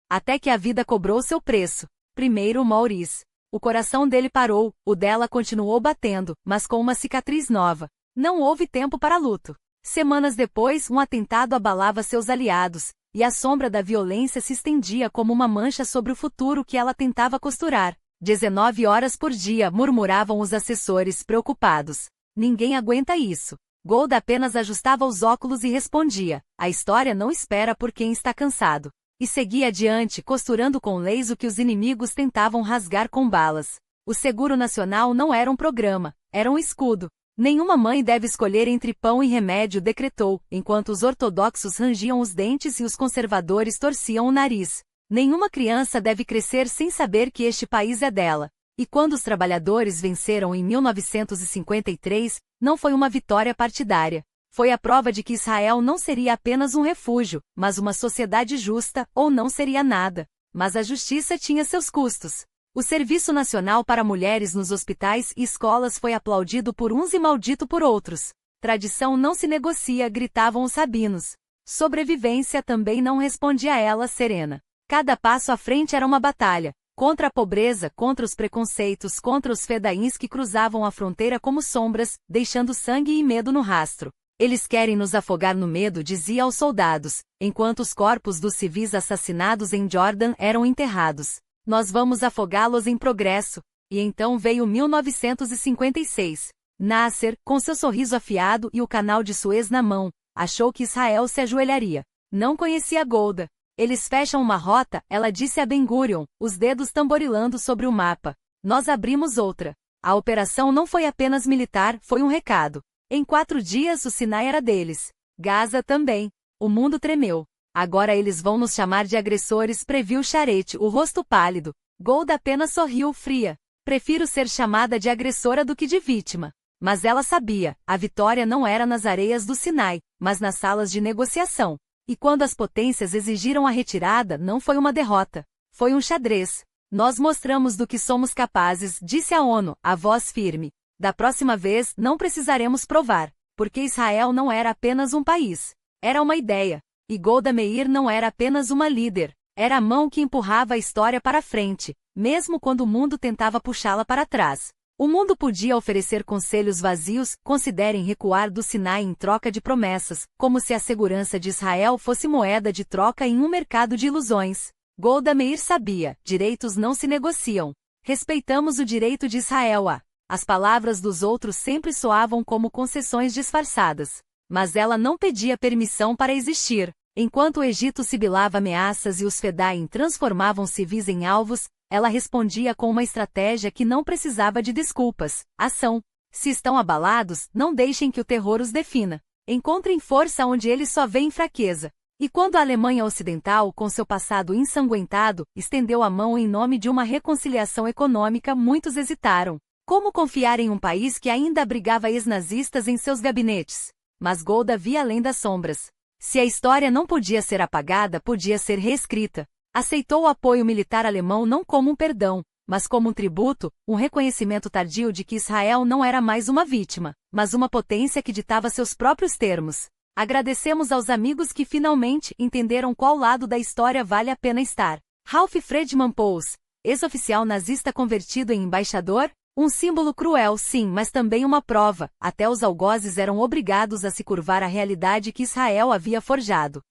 Até que a vida cobrou seu preço. Primeiro Maurice. O coração dele parou, o dela continuou batendo, mas com uma cicatriz nova. Não houve tempo para luto. Semanas depois, um atentado abalava seus aliados, e a sombra da violência se estendia como uma mancha sobre o futuro que ela tentava costurar. 19 horas por dia, murmuravam os assessores preocupados. Ninguém aguenta isso. Golda apenas ajustava os óculos e respondia: a história não espera por quem está cansado. E seguia adiante, costurando com leis o que os inimigos tentavam rasgar com balas. O Seguro Nacional não era um programa, era um escudo. Nenhuma mãe deve escolher entre pão e remédio, decretou, enquanto os ortodoxos rangiam os dentes e os conservadores torciam o nariz. Nenhuma criança deve crescer sem saber que este país é dela. E quando os trabalhadores venceram em 1953, não foi uma vitória partidária. Foi a prova de que Israel não seria apenas um refúgio, mas uma sociedade justa, ou não seria nada. Mas a justiça tinha seus custos. O Serviço Nacional para Mulheres nos hospitais e escolas foi aplaudido por uns e maldito por outros. Tradição não se negocia, gritavam os rabinos. Sobrevivência também não, respondia ela serena. Cada passo à frente era uma batalha. Contra a pobreza, contra os preconceitos, contra os fedaíns que cruzavam a fronteira como sombras, deixando sangue e medo no rastro. Eles querem nos afogar no medo, dizia aos soldados, enquanto os corpos dos civis assassinados em Jordan eram enterrados. Nós vamos afogá-los em progresso. E então veio 1956. Nasser, com seu sorriso afiado e o canal de Suez na mão, achou que Israel se ajoelharia. Não conhecia Golda. Eles fecham uma rota, ela disse a Ben-Gurion, os dedos tamborilando sobre o mapa. Nós abrimos outra. A operação não foi apenas militar, foi um recado. Em 4 dias o Sinai era deles. Gaza também. O mundo tremeu. Agora eles vão nos chamar de agressores, previu Charette, o rosto pálido. Golda apenas sorriu fria. Prefiro ser chamada de agressora do que de vítima. Mas ela sabia, a vitória não era nas areias do Sinai, mas nas salas de negociação. E quando as potências exigiram a retirada, não foi uma derrota. Foi um xadrez. Nós mostramos do que somos capazes, disse a ONU, a voz firme. Da próxima vez, não precisaremos provar, porque Israel não era apenas um país. Era uma ideia. E Golda Meir não era apenas uma líder. Era a mão que empurrava a história para frente, mesmo quando o mundo tentava puxá-la para trás. O mundo podia oferecer conselhos vazios, considerem recuar do Sinai em troca de promessas, como se a segurança de Israel fosse moeda de troca em um mercado de ilusões. Golda Meir sabia, direitos não se negociam. Respeitamos o direito de Israel a... As palavras dos outros sempre soavam como concessões disfarçadas. Mas ela não pedia permissão para existir. Enquanto o Egito sibilava ameaças e os Fedaim transformavam civis em alvos, ela respondia com uma estratégia que não precisava de desculpas: ação. Se estão abalados, não deixem que o terror os defina. Encontrem força onde eles só veem fraqueza. E quando a Alemanha Ocidental, com seu passado ensanguentado, estendeu a mão em nome de uma reconciliação econômica, muitos hesitaram. Como confiar em um país que ainda abrigava ex-nazistas em seus gabinetes? Mas Golda via além das sombras. Se a história não podia ser apagada, podia ser reescrita. Aceitou o apoio militar alemão não como um perdão, mas como um tributo, um reconhecimento tardio de que Israel não era mais uma vítima, mas uma potência que ditava seus próprios termos. Agradecemos aos amigos que finalmente entenderam qual lado da história vale a pena estar. Ralph Friedman Pous, ex-oficial nazista convertido em embaixador? Um símbolo cruel, sim, mas também uma prova. Até os algozes eram obrigados a se curvar à realidade que Israel havia forjado.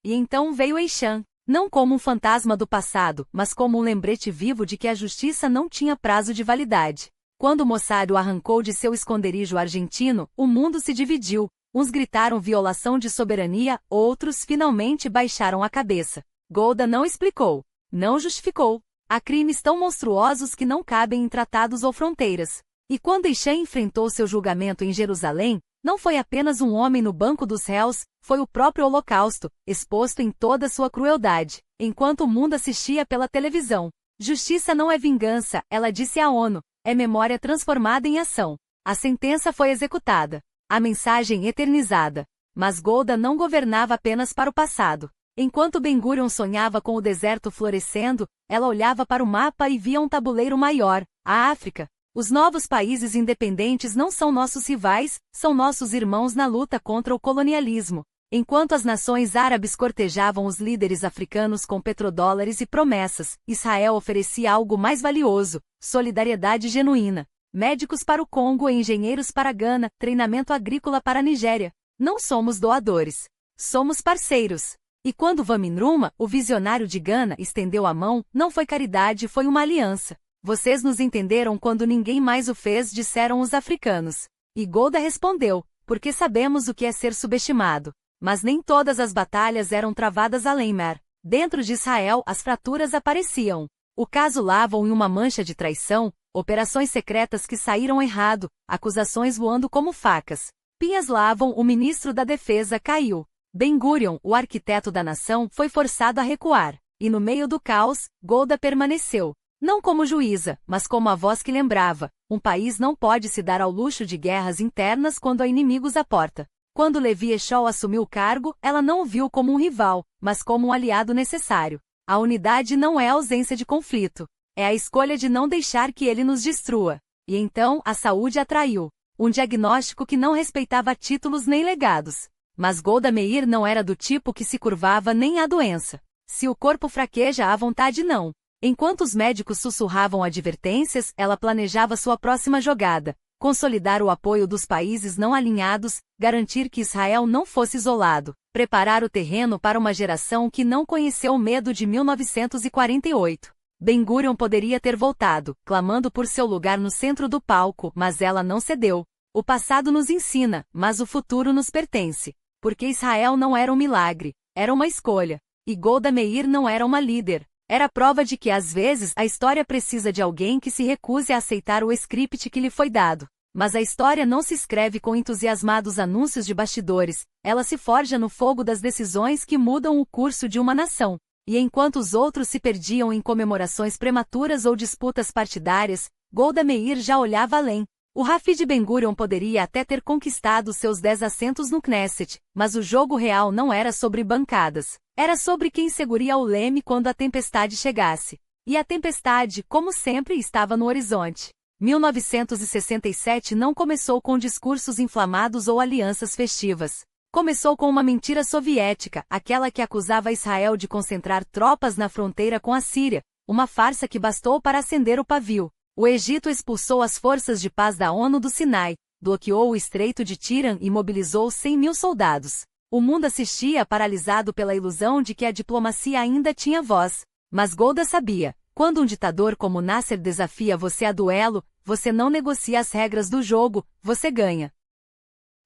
E então veio Eishan, não como um fantasma do passado, mas como um lembrete vivo de que a justiça não tinha prazo de validade. Quando Mossad o arrancou de seu esconderijo argentino, o mundo se dividiu. Uns gritaram violação de soberania, outros finalmente baixaram a cabeça. Golda não explicou, não justificou. Há crimes tão monstruosos que não cabem em tratados ou fronteiras. E quando Eishan enfrentou seu julgamento em Jerusalém, não foi apenas um homem no banco dos réus, foi o próprio Holocausto, exposto em toda sua crueldade, enquanto o mundo assistia pela televisão. Justiça não é vingança, ela disse à ONU, é memória transformada em ação. A sentença foi executada. A mensagem eternizada. Mas Golda não governava apenas para o passado. Enquanto Ben-Gurion sonhava com o deserto florescendo, ela olhava para o mapa e via um tabuleiro maior, a África. Os novos países independentes não são nossos rivais, são nossos irmãos na luta contra o colonialismo. Enquanto as nações árabes cortejavam os líderes africanos com petrodólares e promessas, Israel oferecia algo mais valioso: solidariedade genuína. Médicos para o Congo e engenheiros para Gana, treinamento agrícola para a Nigéria. Não somos doadores. Somos parceiros. E quando Kwame Nkrumah, o visionário de Gana, estendeu a mão, não foi caridade, foi uma aliança. Vocês nos entenderam quando ninguém mais o fez, disseram os africanos. E Golda respondeu, porque sabemos o que é ser subestimado. Mas nem todas as batalhas eram travadas além mar. Dentro de Israel, as fraturas apareciam. O caso Lavon em uma mancha de traição, operações secretas que saíram errado, acusações voando como facas. Pinhas Lavon, o ministro da Defesa, caiu. Ben-Gurion, o arquiteto da nação, foi forçado a recuar. E no meio do caos, Golda permaneceu. Não como juíza, mas como a voz que lembrava, um país não pode se dar ao luxo de guerras internas quando há inimigos à porta. Quando Levi Eshol assumiu o cargo, ela não o viu como um rival, mas como um aliado necessário. A unidade não é a ausência de conflito. É a escolha de não deixar que ele nos destrua. E então, a saúde atraiu. Um diagnóstico que não respeitava títulos nem legados. Mas Golda Meir não era do tipo que se curvava nem à doença. Se o corpo fraqueja, a vontade não. Enquanto os médicos sussurravam advertências, ela planejava sua próxima jogada: consolidar o apoio dos países não alinhados, garantir que Israel não fosse isolado, preparar o terreno para uma geração que não conheceu o medo de 1948. Ben-Gurion poderia ter voltado, clamando por seu lugar no centro do palco, mas ela não cedeu. O passado nos ensina, mas o futuro nos pertence. Porque Israel não era um milagre, era uma escolha. E Golda Meir não era uma líder. Era prova de que às vezes a história precisa de alguém que se recuse a aceitar o script que lhe foi dado. Mas a história não se escreve com entusiasmados anúncios de bastidores, ela se forja no fogo das decisões que mudam o curso de uma nação. E enquanto os outros se perdiam em comemorações prematuras ou disputas partidárias, Golda Meir já olhava além. O Hafid Ben-Gurion poderia até ter conquistado seus 10 assentos no Knesset, mas o jogo real não era sobre bancadas. Era sobre quem seguraria o leme quando a tempestade chegasse. E a tempestade, como sempre, estava no horizonte. 1967 não começou com discursos inflamados ou alianças festivas. Começou com uma mentira soviética, aquela que acusava Israel de concentrar tropas na fronteira com a Síria, uma farsa que bastou para acender o pavio. O Egito expulsou as forças de paz da ONU do Sinai, bloqueou o Estreito de Tirã e mobilizou 100.000 soldados. O mundo assistia paralisado pela ilusão de que a diplomacia ainda tinha voz. Mas Golda sabia, quando um ditador como Nasser desafia você a duelo, você não negocia as regras do jogo, você ganha.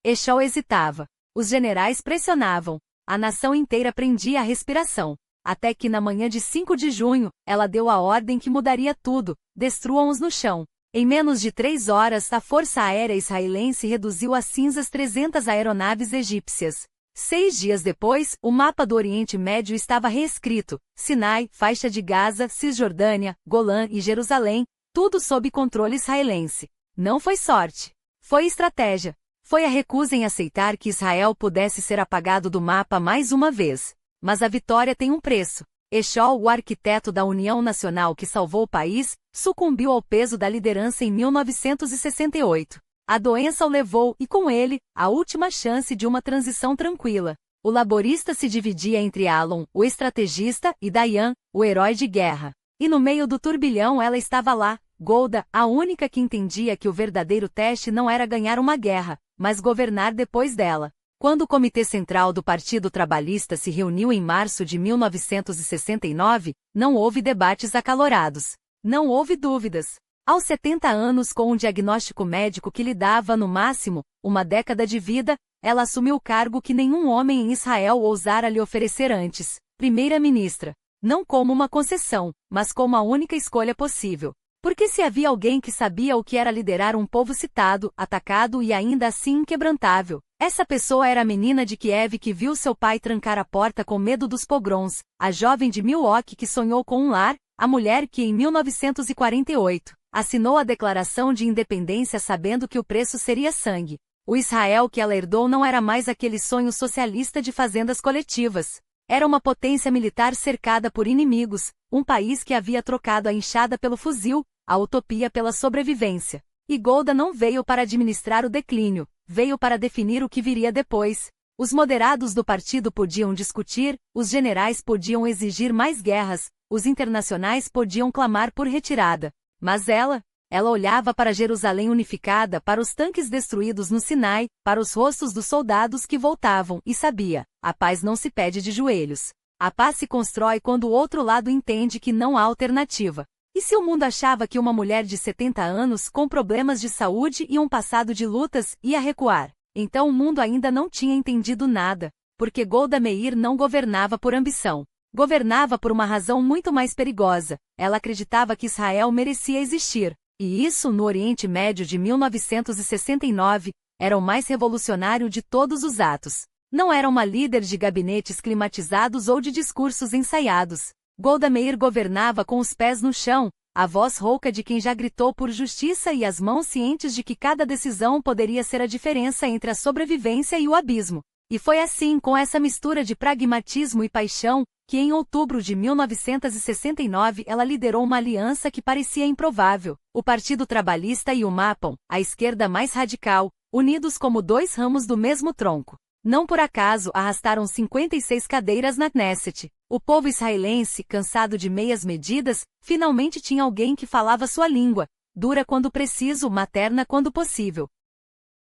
Eshol hesitava. Os generais pressionavam. A nação inteira prendia a respiração. Até que na manhã de 5 de junho, ela deu a ordem que mudaria tudo: destruam-os no chão. Em menos de 3 horas, a Força Aérea Israelense reduziu a cinzas 300 aeronaves egípcias. 6 dias depois, o mapa do Oriente Médio estava reescrito: Sinai, faixa de Gaza, Cisjordânia, Golã e Jerusalém, tudo sob controle israelense. Não foi sorte. Foi estratégia. Foi a recusa em aceitar que Israel pudesse ser apagado do mapa mais uma vez. Mas a vitória tem um preço. Eshol, o arquiteto da União Nacional que salvou o país, sucumbiu ao peso da liderança em 1968. A doença o levou, e com ele, a última chance de uma transição tranquila. O laborista se dividia entre Alon, o estrategista, e Dayan, o herói de guerra. E no meio do turbilhão ela estava lá, Golda, a única que entendia que o verdadeiro teste não era ganhar uma guerra, mas governar depois dela. Quando o Comitê Central do Partido Trabalhista se reuniu em março de 1969, não houve debates acalorados. Não houve dúvidas. Aos 70 anos, com um diagnóstico médico que lhe dava, no máximo, uma década de vida, ela assumiu o cargo que nenhum homem em Israel ousara lhe oferecer antes: primeira-ministra. Não como uma concessão, mas como a única escolha possível. Porque se havia alguém que sabia o que era liderar um povo citado, atacado e ainda assim inquebrantável, essa pessoa era a menina de Kiev que viu seu pai trancar a porta com medo dos pogroms, a jovem de Milwaukee que sonhou com um lar, a mulher que em 1948 assinou a Declaração de Independência sabendo que o preço seria sangue. O Israel que ela herdou não era mais aquele sonho socialista de fazendas coletivas. Era uma potência militar cercada por inimigos, um país que havia trocado a enxada pelo fuzil, a utopia pela sobrevivência. E Golda não veio para administrar o declínio, veio para definir o que viria depois. Os moderados do partido podiam discutir, os generais podiam exigir mais guerras, os internacionais podiam clamar por retirada. Mas ela olhava para Jerusalém unificada, para os tanques destruídos no Sinai, para os rostos dos soldados que voltavam, e sabia: a paz não se pede de joelhos. A paz se constrói quando o outro lado entende que não há alternativa. E se o mundo achava que uma mulher de 70 anos, com problemas de saúde e um passado de lutas, ia recuar, então o mundo ainda não tinha entendido nada, porque Golda Meir não governava por ambição. Governava por uma razão muito mais perigosa: ela acreditava que Israel merecia existir. E isso, no Oriente Médio de 1969, era o mais revolucionário de todos os atos. Não era uma líder de gabinetes climatizados ou de discursos ensaiados. Golda Meir governava com os pés no chão, a voz rouca de quem já gritou por justiça e as mãos cientes de que cada decisão poderia ser a diferença entre a sobrevivência e o abismo. E foi assim, com essa mistura de pragmatismo e paixão, que em outubro de 1969 ela liderou uma aliança que parecia improvável: o Partido Trabalhista e o Mapam, a esquerda mais radical, unidos como dois ramos do mesmo tronco. Não por acaso arrastaram 56 cadeiras na Knesset. O povo israelense, cansado de meias medidas, finalmente tinha alguém que falava sua língua, dura quando preciso, materna quando possível.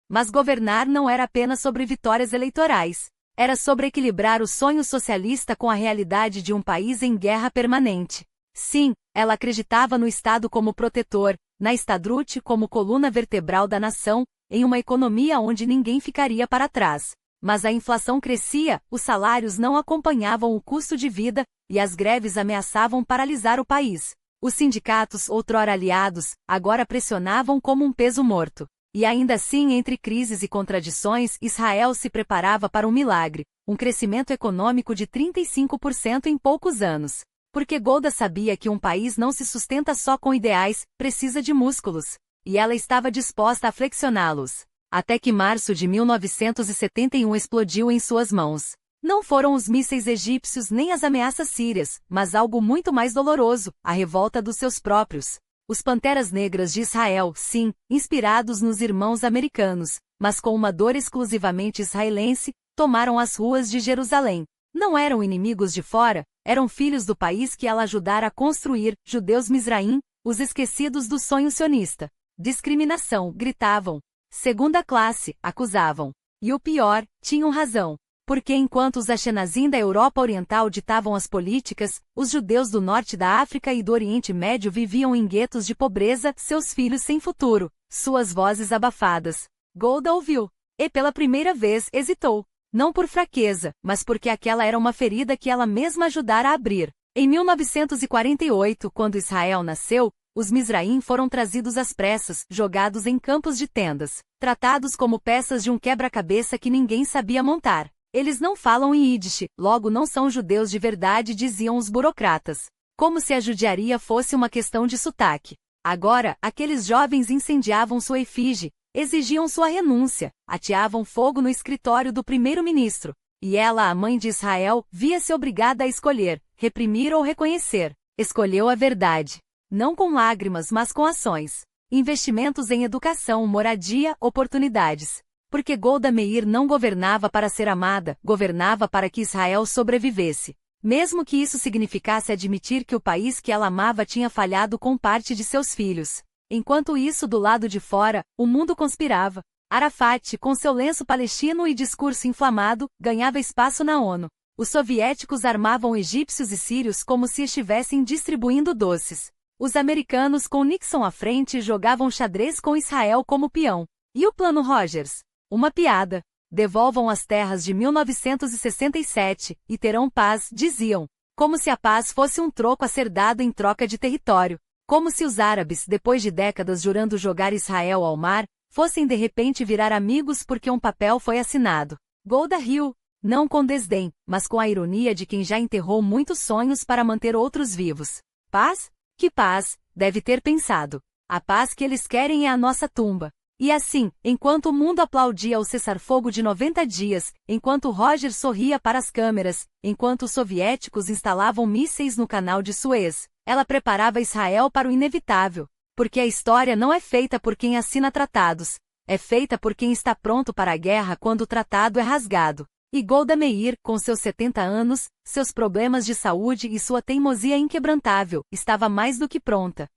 Mas governar não era apenas sobre vitórias eleitorais. Era sobre equilibrar o sonho socialista com a realidade de um país em guerra permanente. Sim, ela acreditava no Estado como protetor, na Estadrut como coluna vertebral da nação, em uma economia onde ninguém ficaria para trás. Mas a inflação crescia, os salários não acompanhavam o custo de vida, e as greves ameaçavam paralisar o país. Os sindicatos, outrora aliados, agora pressionavam como um peso morto. E ainda assim, entre crises e contradições, Israel se preparava para um milagre: um crescimento econômico de 35% em poucos anos. Porque Golda sabia que um país não se sustenta só com ideais, precisa de músculos. E ela estava disposta a flexioná-los. Até que março de 1971 explodiu em suas mãos. Não foram os mísseis egípcios nem as ameaças sírias, mas algo muito mais doloroso: a revolta dos seus próprios. Os Panteras Negras de Israel, sim, inspirados nos irmãos americanos, mas com uma dor exclusivamente israelense, tomaram as ruas de Jerusalém. Não eram inimigos de fora, eram filhos do país que ela ajudara a construir, judeus Mizraim, Os esquecidos do sonho sionista. Discriminação, gritavam. Segunda classe, acusavam. E o pior, tinham razão. Porque enquanto os Askenazim da Europa Oriental ditavam as políticas, os judeus do norte da África e do Oriente Médio viviam em guetos de pobreza, seus filhos sem futuro, suas vozes abafadas. Golda ouviu. E pela primeira vez hesitou. Não por fraqueza, mas porque aquela era uma ferida que ela mesma ajudara a abrir. Em 1948, quando Israel nasceu, os Mizraim foram trazidos às pressas, jogados em campos de tendas, tratados como peças de um quebra-cabeça que ninguém sabia montar. Eles não falam em Yiddish, logo não são judeus de verdade, diziam os burocratas. Como se a judiaria fosse uma questão de sotaque. Agora, aqueles jovens incendiavam sua efígie, exigiam sua renúncia, ateavam fogo no escritório do primeiro-ministro. E ela, a mãe de Israel, via-se obrigada a escolher, reprimir ou reconhecer. Escolheu a verdade. Não com lágrimas, mas com ações. Investimentos em educação, moradia, oportunidades. Porque Golda Meir não governava para ser amada, governava para que Israel sobrevivesse. Mesmo que isso significasse admitir que o país que ela amava tinha falhado com parte de seus filhos. Enquanto isso, do lado de fora, o mundo conspirava. Arafat, com seu lenço palestino e discurso inflamado, ganhava espaço na ONU. Os soviéticos armavam egípcios e sírios como se estivessem distribuindo doces. Os americanos, com Nixon à frente, jogavam xadrez com Israel como peão. E o Plano Rogers? Uma piada. Devolvam as terras de 1967, e terão paz, diziam. Como se a paz fosse um troco a ser dado em troca de território. Como se os árabes, depois de décadas jurando jogar Israel ao mar, fossem de repente virar amigos porque um papel foi assinado. Golda riu. Não com desdém, mas com a ironia de quem já enterrou muitos sonhos para manter outros vivos. Paz? Que paz, deve ter pensado. A paz que eles querem é a nossa tumba. E assim, enquanto o mundo aplaudia o cessar-fogo de 90 dias, enquanto Roger sorria para as câmeras, enquanto os soviéticos instalavam mísseis no canal de Suez, ela preparava Israel para o inevitável. Porque a história não é feita por quem assina tratados, é feita por quem está pronto para a guerra quando o tratado é rasgado. E Golda Meir, com seus 70 anos, seus problemas de saúde e sua teimosia inquebrantável, estava mais do que pronta.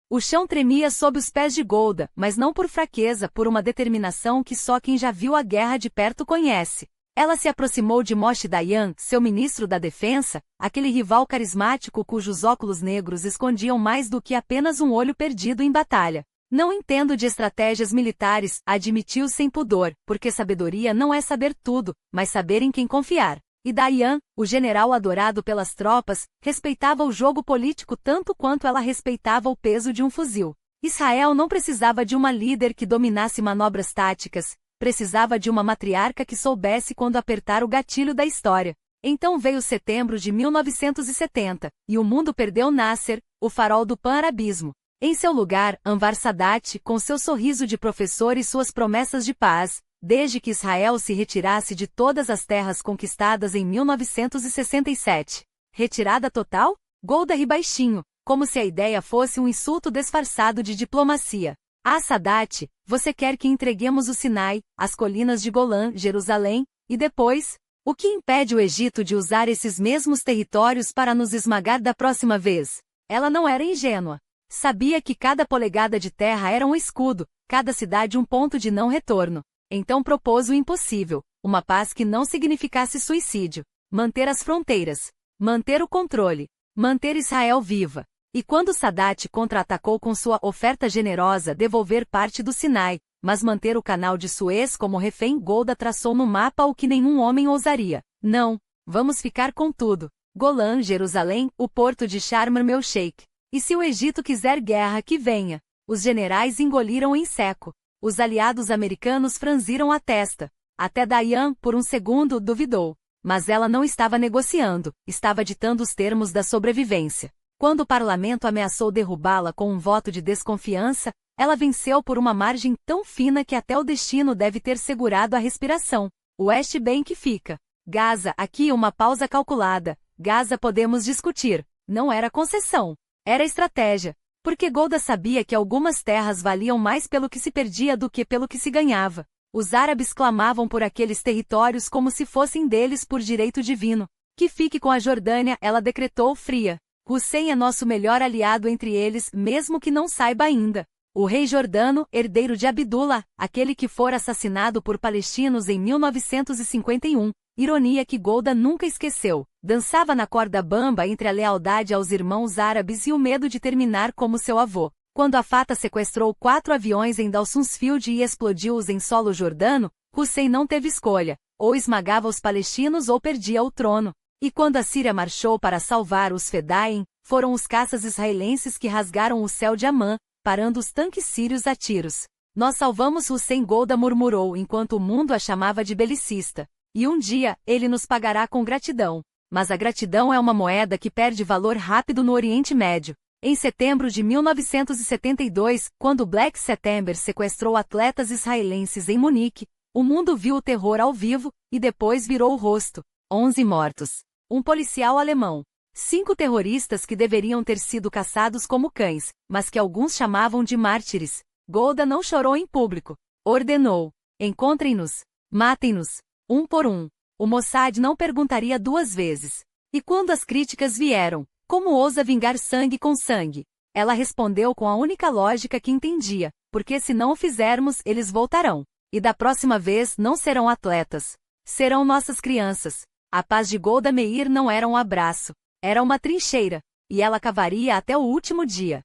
O chão tremia sob os pés de Golda, mas não por fraqueza, por uma determinação que só quem já viu a guerra de perto conhece. Ela se aproximou de Moshe Dayan, seu ministro da defensa, aquele rival carismático cujos óculos negros escondiam mais do que apenas um olho perdido em batalha. Não entendo de estratégias militares, admitiu sem pudor, porque sabedoria não é saber tudo, mas saber em quem confiar. E Dayan, o general adorado pelas tropas, respeitava o jogo político tanto quanto ela respeitava o peso de um fuzil. Israel não precisava de uma líder que dominasse manobras táticas, precisava de uma matriarca que soubesse quando apertar o gatilho da história. Então veio setembro de 1970, e o mundo perdeu Nasser, o farol do pan-arabismo. Em seu lugar, Anwar Sadat, com seu sorriso de professor e suas promessas de paz, desde que Israel se retirasse de todas as terras conquistadas em 1967. Retirada total? Golda ri baixinho, como se a ideia fosse um insulto disfarçado de diplomacia. Ah, Sadat, você quer que entreguemos o Sinai, as colinas de Golã, Jerusalém, e depois? O que impede o Egito de usar esses mesmos territórios para nos esmagar da próxima vez? Ela não era ingênua. Sabia que cada polegada de terra era um escudo, cada cidade um ponto de não retorno. Então propôs o impossível, uma paz que não significasse suicídio, manter as fronteiras, manter o controle, manter Israel viva. E quando Sadat contra-atacou com sua oferta generosa devolver parte do Sinai, mas manter o canal de Suez como refém, Golda traçou no mapa o que nenhum homem ousaria. Não, vamos ficar com tudo. Golã, Jerusalém, o porto de Sharm el-Sheikh. E se o Egito quiser guerra, que venha. Os generais engoliram em seco. Os aliados americanos franziram a testa. Até Dayan, por um segundo, duvidou. Mas ela não estava negociando, estava ditando os termos da sobrevivência. Quando o parlamento ameaçou derrubá-la com um voto de desconfiança, ela venceu por uma margem tão fina que até o destino deve ter segurado a respiração. O West Bank fica. Gaza, aqui uma pausa calculada. Gaza podemos discutir. Não era concessão. Era estratégia. Porque Golda sabia que algumas terras valiam mais pelo que se perdia do que pelo que se ganhava. Os árabes clamavam por aqueles territórios como se fossem deles por direito divino. Que fique com a Jordânia, ela decretou fria. Hussein é nosso melhor aliado entre eles, mesmo que não saiba ainda. O rei Jordano, herdeiro de Abdullah, aquele que fora assassinado por palestinos em 1951, ironia que Golda nunca esqueceu, dançava na corda bamba entre a lealdade aos irmãos árabes e o medo de terminar como seu avô. Quando a Fatah sequestrou 4 aviões em Dawson's Field e explodiu-os em solo jordano, Hussein não teve escolha, ou esmagava os palestinos ou perdia o trono. E quando a Síria marchou para salvar os Fedaim, foram os caças israelenses que rasgaram o céu de Amã, parando os tanques sírios a tiros. Nós salvamos Hussein, Golda murmurou enquanto o mundo a chamava de belicista. E um dia, ele nos pagará com gratidão. Mas a gratidão é uma moeda que perde valor rápido no Oriente Médio. Em setembro de 1972, quando Black September sequestrou atletas israelenses em Munique, o mundo viu o terror ao vivo, e depois virou o rosto. 11 mortos. Um policial alemão. 5 terroristas que deveriam ter sido caçados como cães, mas que alguns chamavam de mártires. Golda não chorou em público. Ordenou: encontrem-nos. Matem-nos. Um por um. O Mossad não perguntaria 2 vezes. E quando as críticas vieram, como ousa vingar sangue com sangue? Ela respondeu com a única lógica que entendia, porque se não o fizermos, eles voltarão. E da próxima vez não serão atletas. Serão nossas crianças. A paz de Golda Meir não era um abraço. Era uma trincheira. E ela cavaria até o último dia.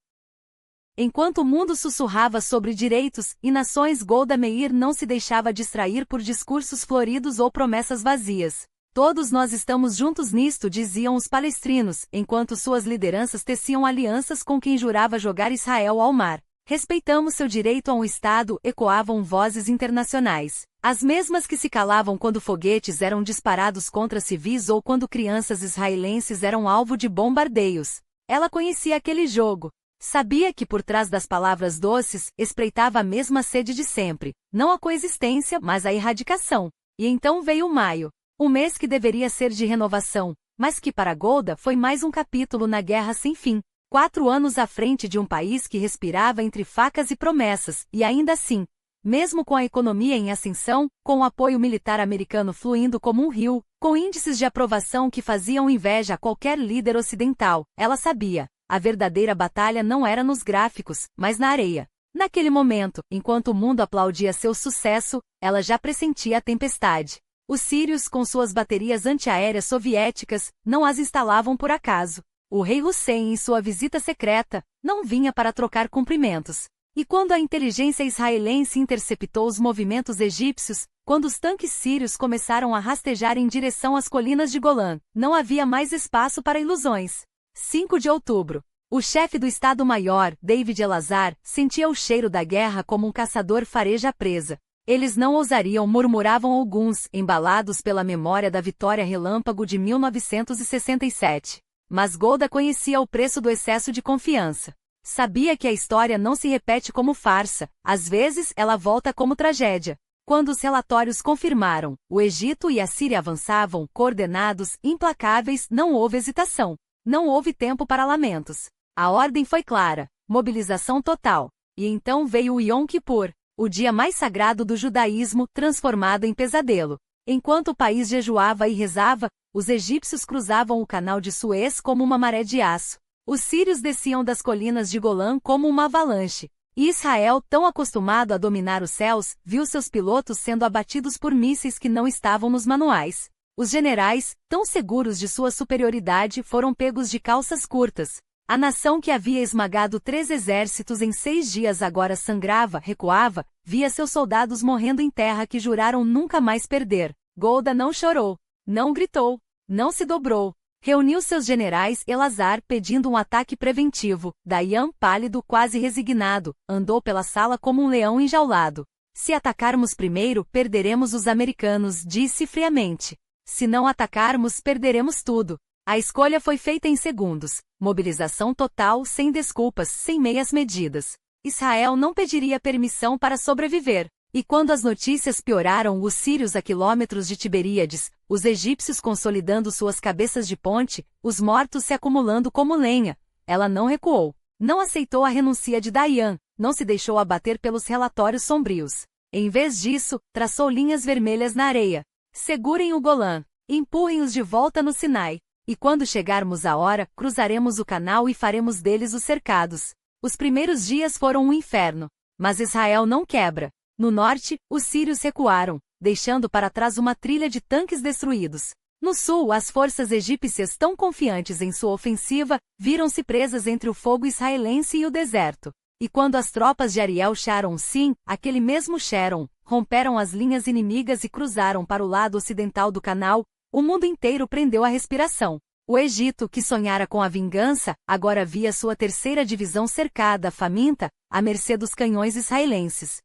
Enquanto o mundo sussurrava sobre direitos e nações, Golda Meir não se deixava distrair por discursos floridos ou promessas vazias. Todos nós estamos juntos nisto, diziam os palestrinos, enquanto suas lideranças teciam alianças com quem jurava jogar Israel ao mar. Respeitamos seu direito a um Estado, ecoavam vozes internacionais. As mesmas que se calavam quando foguetes eram disparados contra civis ou quando crianças israelenses eram alvo de bombardeios. Ela conhecia aquele jogo. Sabia que por trás das palavras doces, espreitava a mesma sede de sempre. Não a coexistência, mas a erradicação. E então veio maio. Um mês que deveria ser de renovação, mas que para Golda foi mais um capítulo na guerra sem fim. 4 anos à frente de um país que respirava entre facas e promessas, e ainda assim, mesmo com a economia em ascensão, com o apoio militar americano fluindo como um rio, com índices de aprovação que faziam inveja a qualquer líder ocidental, ela sabia, a verdadeira batalha não era nos gráficos, mas na areia. Naquele momento, enquanto o mundo aplaudia seu sucesso, ela já pressentia a tempestade. Os sírios, com suas baterias antiaéreas soviéticas, não as instalavam por acaso. O rei Hussein, em sua visita secreta, não vinha para trocar cumprimentos. E quando a inteligência israelense interceptou os movimentos egípcios, quando os tanques sírios começaram a rastejar em direção às colinas de Golã, não havia mais espaço para ilusões. 5 de outubro. O chefe do Estado-Maior, David Elazar, sentia o cheiro da guerra como um caçador fareja a presa. Eles não ousariam, murmuravam alguns, embalados pela memória da vitória relâmpago de 1967. Mas Golda conhecia o preço do excesso de confiança. Sabia que a história não se repete como farsa, às vezes ela volta como tragédia. Quando os relatórios confirmaram, o Egito e a Síria avançavam, coordenados, implacáveis, não houve hesitação. Não houve tempo para lamentos. A ordem foi clara, mobilização total. E então veio o Yom Kippur, o dia mais sagrado do judaísmo, transformado em pesadelo. Enquanto o país jejuava e rezava, os egípcios cruzavam o canal de Suez como uma maré de aço. Os sírios desciam das colinas de Golã como uma avalanche. E Israel, tão acostumado a dominar os céus, viu seus pilotos sendo abatidos por mísseis que não estavam nos manuais. Os generais, tão seguros de sua superioridade, foram pegos de calças curtas. A nação que havia esmagado 3 exércitos em 6 dias agora sangrava, recuava, via seus soldados morrendo em terra que juraram nunca mais perder. Golda não chorou, não gritou, não se dobrou. Reuniu seus generais, Elazar, pedindo um ataque preventivo. Dayan, pálido, quase resignado, andou pela sala como um leão enjaulado. Se atacarmos primeiro, perderemos os americanos, disse friamente. Se não atacarmos, perderemos tudo. A escolha foi feita em segundos. Mobilização total, sem desculpas, sem meias medidas. Israel não pediria permissão para sobreviver. E quando as notícias pioraram, os sírios a quilômetros de Tiberíades, os egípcios consolidando suas cabeças de ponte, os mortos se acumulando como lenha, ela não recuou. Não aceitou a renúncia de Dayan, não se deixou abater pelos relatórios sombrios. Em vez disso, traçou linhas vermelhas na areia. Segurem o Golã. Empurrem-os de volta no Sinai. E quando chegarmos a hora, cruzaremos o canal e faremos deles os cercados. Os primeiros dias foram um inferno. Mas Israel não quebra. No norte, os sírios recuaram, deixando para trás uma trilha de tanques destruídos. No sul, as forças egípcias, tão confiantes em sua ofensiva, viram-se presas entre o fogo israelense e o deserto. E quando as tropas de Ariel Sharon, sim, aquele mesmo Sharon, romperam as linhas inimigas e cruzaram para o lado ocidental do canal, o mundo inteiro prendeu a respiração. O Egito, que sonhara com a vingança, agora via sua terceira divisão cercada, faminta, à mercê dos canhões israelenses.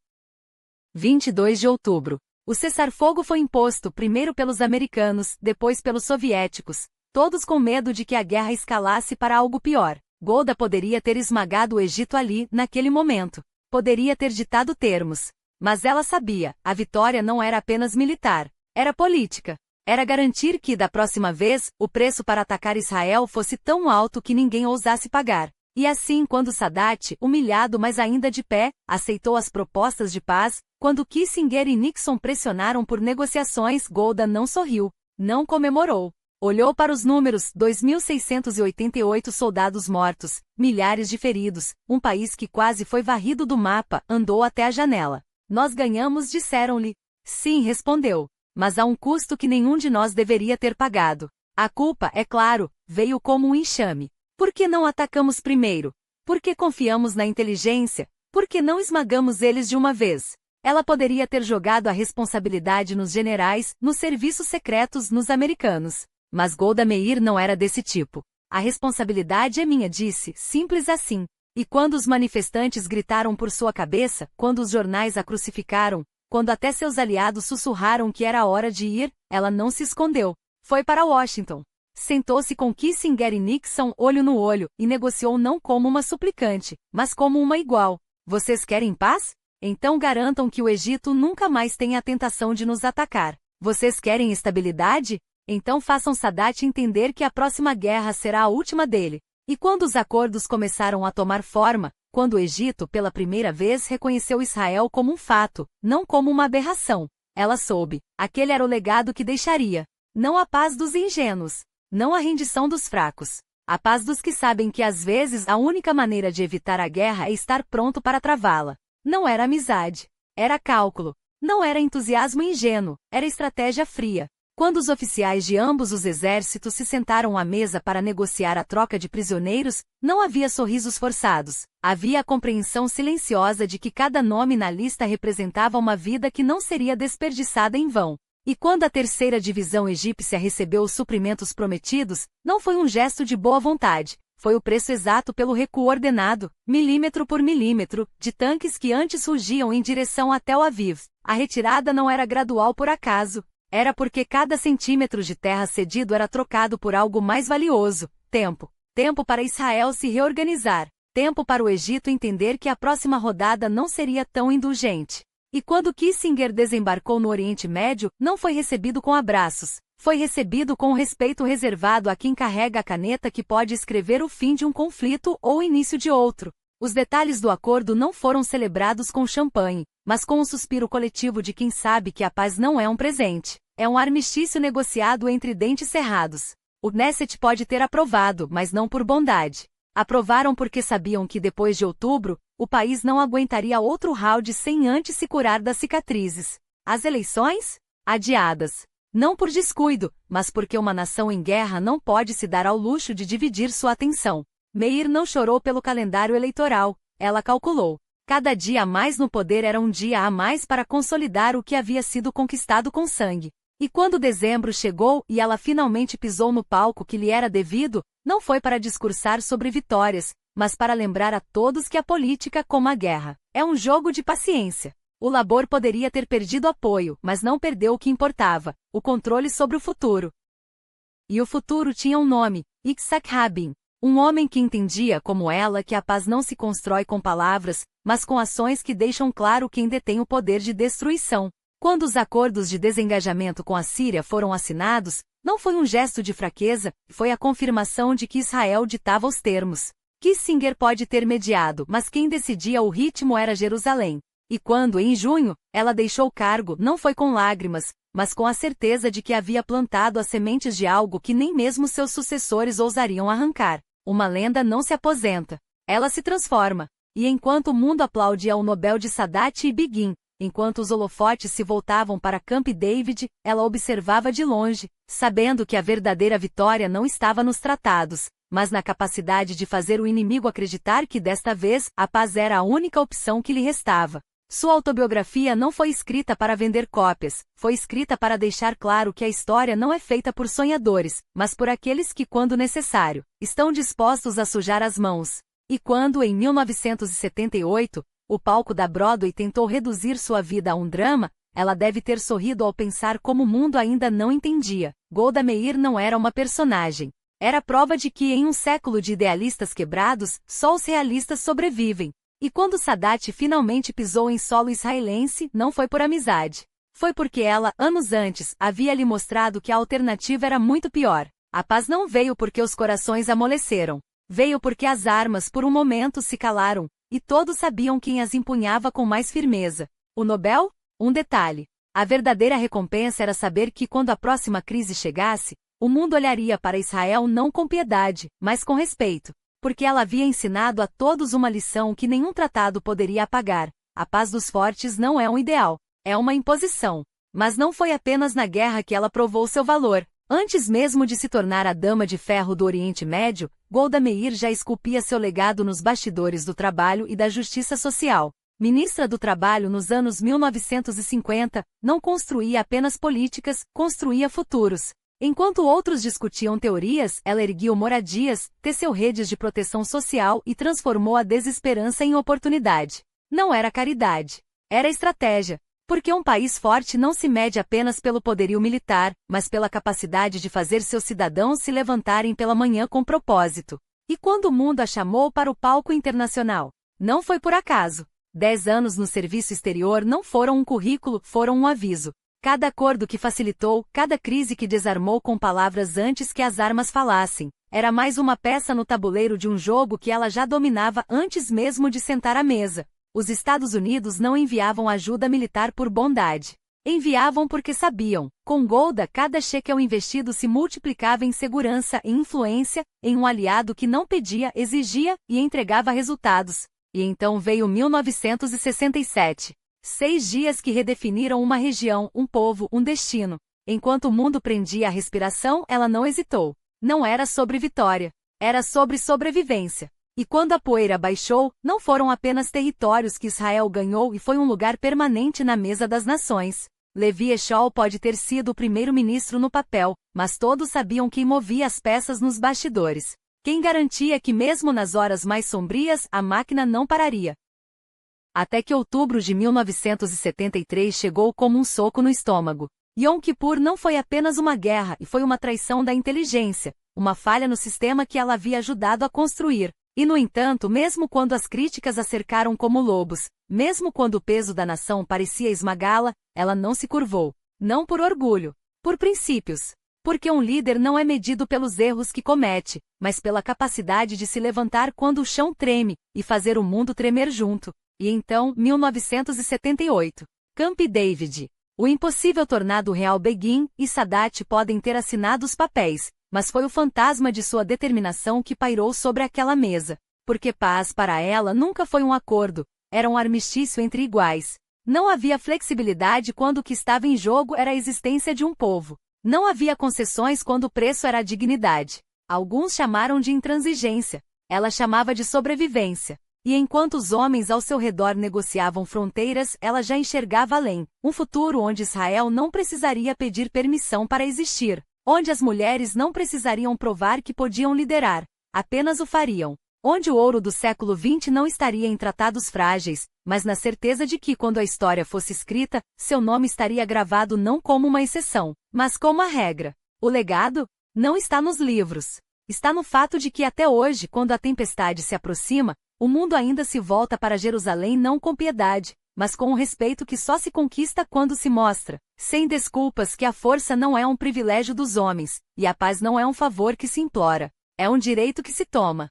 22 de outubro. O cessar-fogo foi imposto primeiro pelos americanos, depois pelos soviéticos, todos com medo de que a guerra escalasse para algo pior. Golda poderia ter esmagado o Egito ali, naquele momento. Poderia ter ditado termos. Mas ela sabia, a vitória não era apenas militar, era política. Era garantir que, da próxima vez, o preço para atacar Israel fosse tão alto que ninguém ousasse pagar. E assim, quando Sadat, humilhado mas ainda de pé, aceitou as propostas de paz, quando Kissinger e Nixon pressionaram por negociações, Golda não sorriu, não comemorou. Olhou para os números, 2.688 soldados mortos, milhares de feridos, um país que quase foi varrido do mapa, andou até a janela. Nós ganhamos, disseram-lhe. Sim, respondeu. Mas há um custo que nenhum de nós deveria ter pagado. A culpa, é claro, veio como um enxame. Por que não atacamos primeiro? Por que confiamos na inteligência? Por que não esmagamos eles de uma vez? Ela poderia ter jogado a responsabilidade nos generais, nos serviços secretos, nos americanos. Mas Golda Meir não era desse tipo. A responsabilidade é minha, disse, simples assim. E quando os manifestantes gritaram por sua cabeça, quando os jornais a crucificaram, quando até seus aliados sussurraram que era hora de ir, ela não se escondeu. Foi para Washington. Sentou-se com Kissinger e Nixon olho no olho, e negociou não como uma suplicante, mas como uma igual. Vocês querem paz? Então garantam que o Egito nunca mais tenha a tentação de nos atacar. Vocês querem estabilidade? Então façam Sadat entender que a próxima guerra será a última dele. E quando os acordos começaram a tomar forma, quando o Egito pela primeira vez reconheceu Israel como um fato, não como uma aberração, ela soube, aquele era o legado que deixaria. Não a paz dos ingênuos, não a rendição dos fracos. A paz dos que sabem que às vezes a única maneira de evitar a guerra é estar pronto para travá-la. Não era amizade, era cálculo. Não era entusiasmo ingênuo, era estratégia fria. Quando os oficiais de ambos os exércitos se sentaram à mesa para negociar a troca de prisioneiros, não havia sorrisos forçados. Havia a compreensão silenciosa de que cada nome na lista representava uma vida que não seria desperdiçada em vão. E quando a terceira divisão egípcia recebeu os suprimentos prometidos, não foi um gesto de boa vontade. Foi o preço exato pelo recuo ordenado, milímetro por milímetro, de tanques que antes fugiam em direção a Tel Aviv. A retirada não era gradual por acaso. Era porque cada centímetro de terra cedido era trocado por algo mais valioso, tempo. Tempo para Israel se reorganizar. Tempo para o Egito entender que a próxima rodada não seria tão indulgente. E quando Kissinger desembarcou no Oriente Médio, não foi recebido com abraços. Foi recebido com o respeito reservado a quem carrega a caneta que pode escrever o fim de um conflito ou o início de outro. Os detalhes do acordo não foram celebrados com champanhe, mas com um suspiro coletivo de quem sabe que a paz não é um presente. É um armistício negociado entre dentes cerrados. O Knesset pode ter aprovado, mas não por bondade. Aprovaram porque sabiam que depois de outubro, o país não aguentaria outro round sem antes se curar das cicatrizes. As eleições? Adiadas. Não por descuido, mas porque uma nação em guerra não pode se dar ao luxo de dividir sua atenção. Meir não chorou pelo calendário eleitoral, ela calculou. Cada dia a mais no poder era um dia a mais para consolidar o que havia sido conquistado com sangue. E quando dezembro chegou e ela finalmente pisou no palco que lhe era devido, não foi para discursar sobre vitórias, mas para lembrar a todos que a política, como a guerra, é um jogo de paciência. O labor poderia ter perdido apoio, mas não perdeu o que importava, o controle sobre o futuro. E o futuro tinha um nome, Yitzhak Rabin. Um homem que entendia, como ela, que a paz não se constrói com palavras, mas com ações que deixam claro quem detém o poder de destruição. Quando os acordos de desengajamento com a Síria foram assinados, não foi um gesto de fraqueza, foi a confirmação de que Israel ditava os termos. Kissinger pode ter mediado, mas quem decidia o ritmo era Jerusalém. E quando, em junho, ela deixou o cargo, não foi com lágrimas, mas com a certeza de que havia plantado as sementes de algo que nem mesmo seus sucessores ousariam arrancar. Uma lenda não se aposenta. Ela se transforma. E enquanto o mundo aplaudia o Nobel de Sadat e Begin, enquanto os holofotes se voltavam para Camp David, ela observava de longe, sabendo que a verdadeira vitória não estava nos tratados, mas na capacidade de fazer o inimigo acreditar que desta vez a paz era a única opção que lhe restava. Sua autobiografia não foi escrita para vender cópias, foi escrita para deixar claro que a história não é feita por sonhadores, mas por aqueles que, quando necessário, estão dispostos a sujar as mãos. E quando, em 1978, o palco da Broadway tentou reduzir sua vida a um drama, ela deve ter sorrido ao pensar como o mundo ainda não entendia. Golda Meir não era uma personagem. Era prova de que, em um século de idealistas quebrados, só os realistas sobrevivem. E quando Sadat finalmente pisou em solo israelense, não foi por amizade. Foi porque ela, anos antes, havia lhe mostrado que a alternativa era muito pior. A paz não veio porque os corações amoleceram. Veio porque as armas por um momento se calaram, e todos sabiam quem as empunhava com mais firmeza. O Nobel? Um detalhe. A verdadeira recompensa era saber que quando a próxima crise chegasse, o mundo olharia para Israel não com piedade, mas com respeito. Porque ela havia ensinado a todos uma lição que nenhum tratado poderia apagar. A paz dos fortes não é um ideal, é uma imposição. Mas não foi apenas na guerra que ela provou seu valor. Antes mesmo de se tornar a Dama de Ferro do Oriente Médio, Golda Meir já esculpia seu legado nos bastidores do trabalho e da justiça social. Ministra do Trabalho nos anos 1950, não construía apenas políticas, construía futuros. Enquanto outros discutiam teorias, ela erguiu moradias, teceu redes de proteção social e transformou a desesperança em oportunidade. Não era caridade. Era estratégia. Porque um país forte não se mede apenas pelo poderio militar, mas pela capacidade de fazer seus cidadãos se levantarem pela manhã com propósito. E quando o mundo a chamou para o palco internacional? Não foi por acaso. 10 anos no serviço exterior não foram um currículo, foram um aviso. Cada acordo que facilitou, cada crise que desarmou com palavras antes que as armas falassem, era mais uma peça no tabuleiro de um jogo que ela já dominava antes mesmo de sentar à mesa. Os Estados Unidos não enviavam ajuda militar por bondade. Enviavam porque sabiam, com Golda cada shekel investido se multiplicava em segurança e influência, em um aliado que não pedia, exigia e entregava resultados. E então veio 1967. 6 dias que redefiniram uma região, um povo, um destino. Enquanto o mundo prendia a respiração, ela não hesitou. Não era sobre vitória. Era sobre sobrevivência. E quando a poeira baixou, não foram apenas territórios que Israel ganhou e foi um lugar permanente na mesa das nações. Levi Eshol pode ter sido o primeiro-ministro no papel, mas todos sabiam quem movia as peças nos bastidores. Quem garantia que mesmo nas horas mais sombrias, a máquina não pararia. Até que outubro de 1973 chegou como um soco no estômago. Yom Kippur não foi apenas uma guerra e foi uma traição da inteligência, uma falha no sistema que ela havia ajudado a construir. E no entanto, mesmo quando as críticas a cercaram como lobos, mesmo quando o peso da nação parecia esmagá-la, ela não se curvou. Não por orgulho, por princípios. Porque um líder não é medido pelos erros que comete, mas pela capacidade de se levantar quando o chão treme, e fazer o mundo tremer junto. E então, 1978. Camp David. O impossível tornado real. Begin e Sadat podem ter assinado os papéis, mas foi o fantasma de sua determinação que pairou sobre aquela mesa. Porque paz para ela nunca foi um acordo, era um armistício entre iguais. Não havia flexibilidade quando o que estava em jogo era a existência de um povo. Não havia concessões quando o preço era a dignidade. Alguns chamaram de intransigência. Ela chamava de sobrevivência. E enquanto os homens ao seu redor negociavam fronteiras, ela já enxergava além, um futuro onde Israel não precisaria pedir permissão para existir, onde as mulheres não precisariam provar que podiam liderar, apenas o fariam, onde o ouro do século XX não estaria em tratados frágeis, mas na certeza de que quando a história fosse escrita, seu nome estaria gravado não como uma exceção, mas como a regra. O legado? Não está nos livros. Está no fato de que até hoje, quando a tempestade se aproxima, o mundo ainda se volta para Jerusalém não com piedade, mas com um respeito que só se conquista quando se mostra, sem desculpas, que a força não é um privilégio dos homens, e a paz não é um favor que se implora, é um direito que se toma.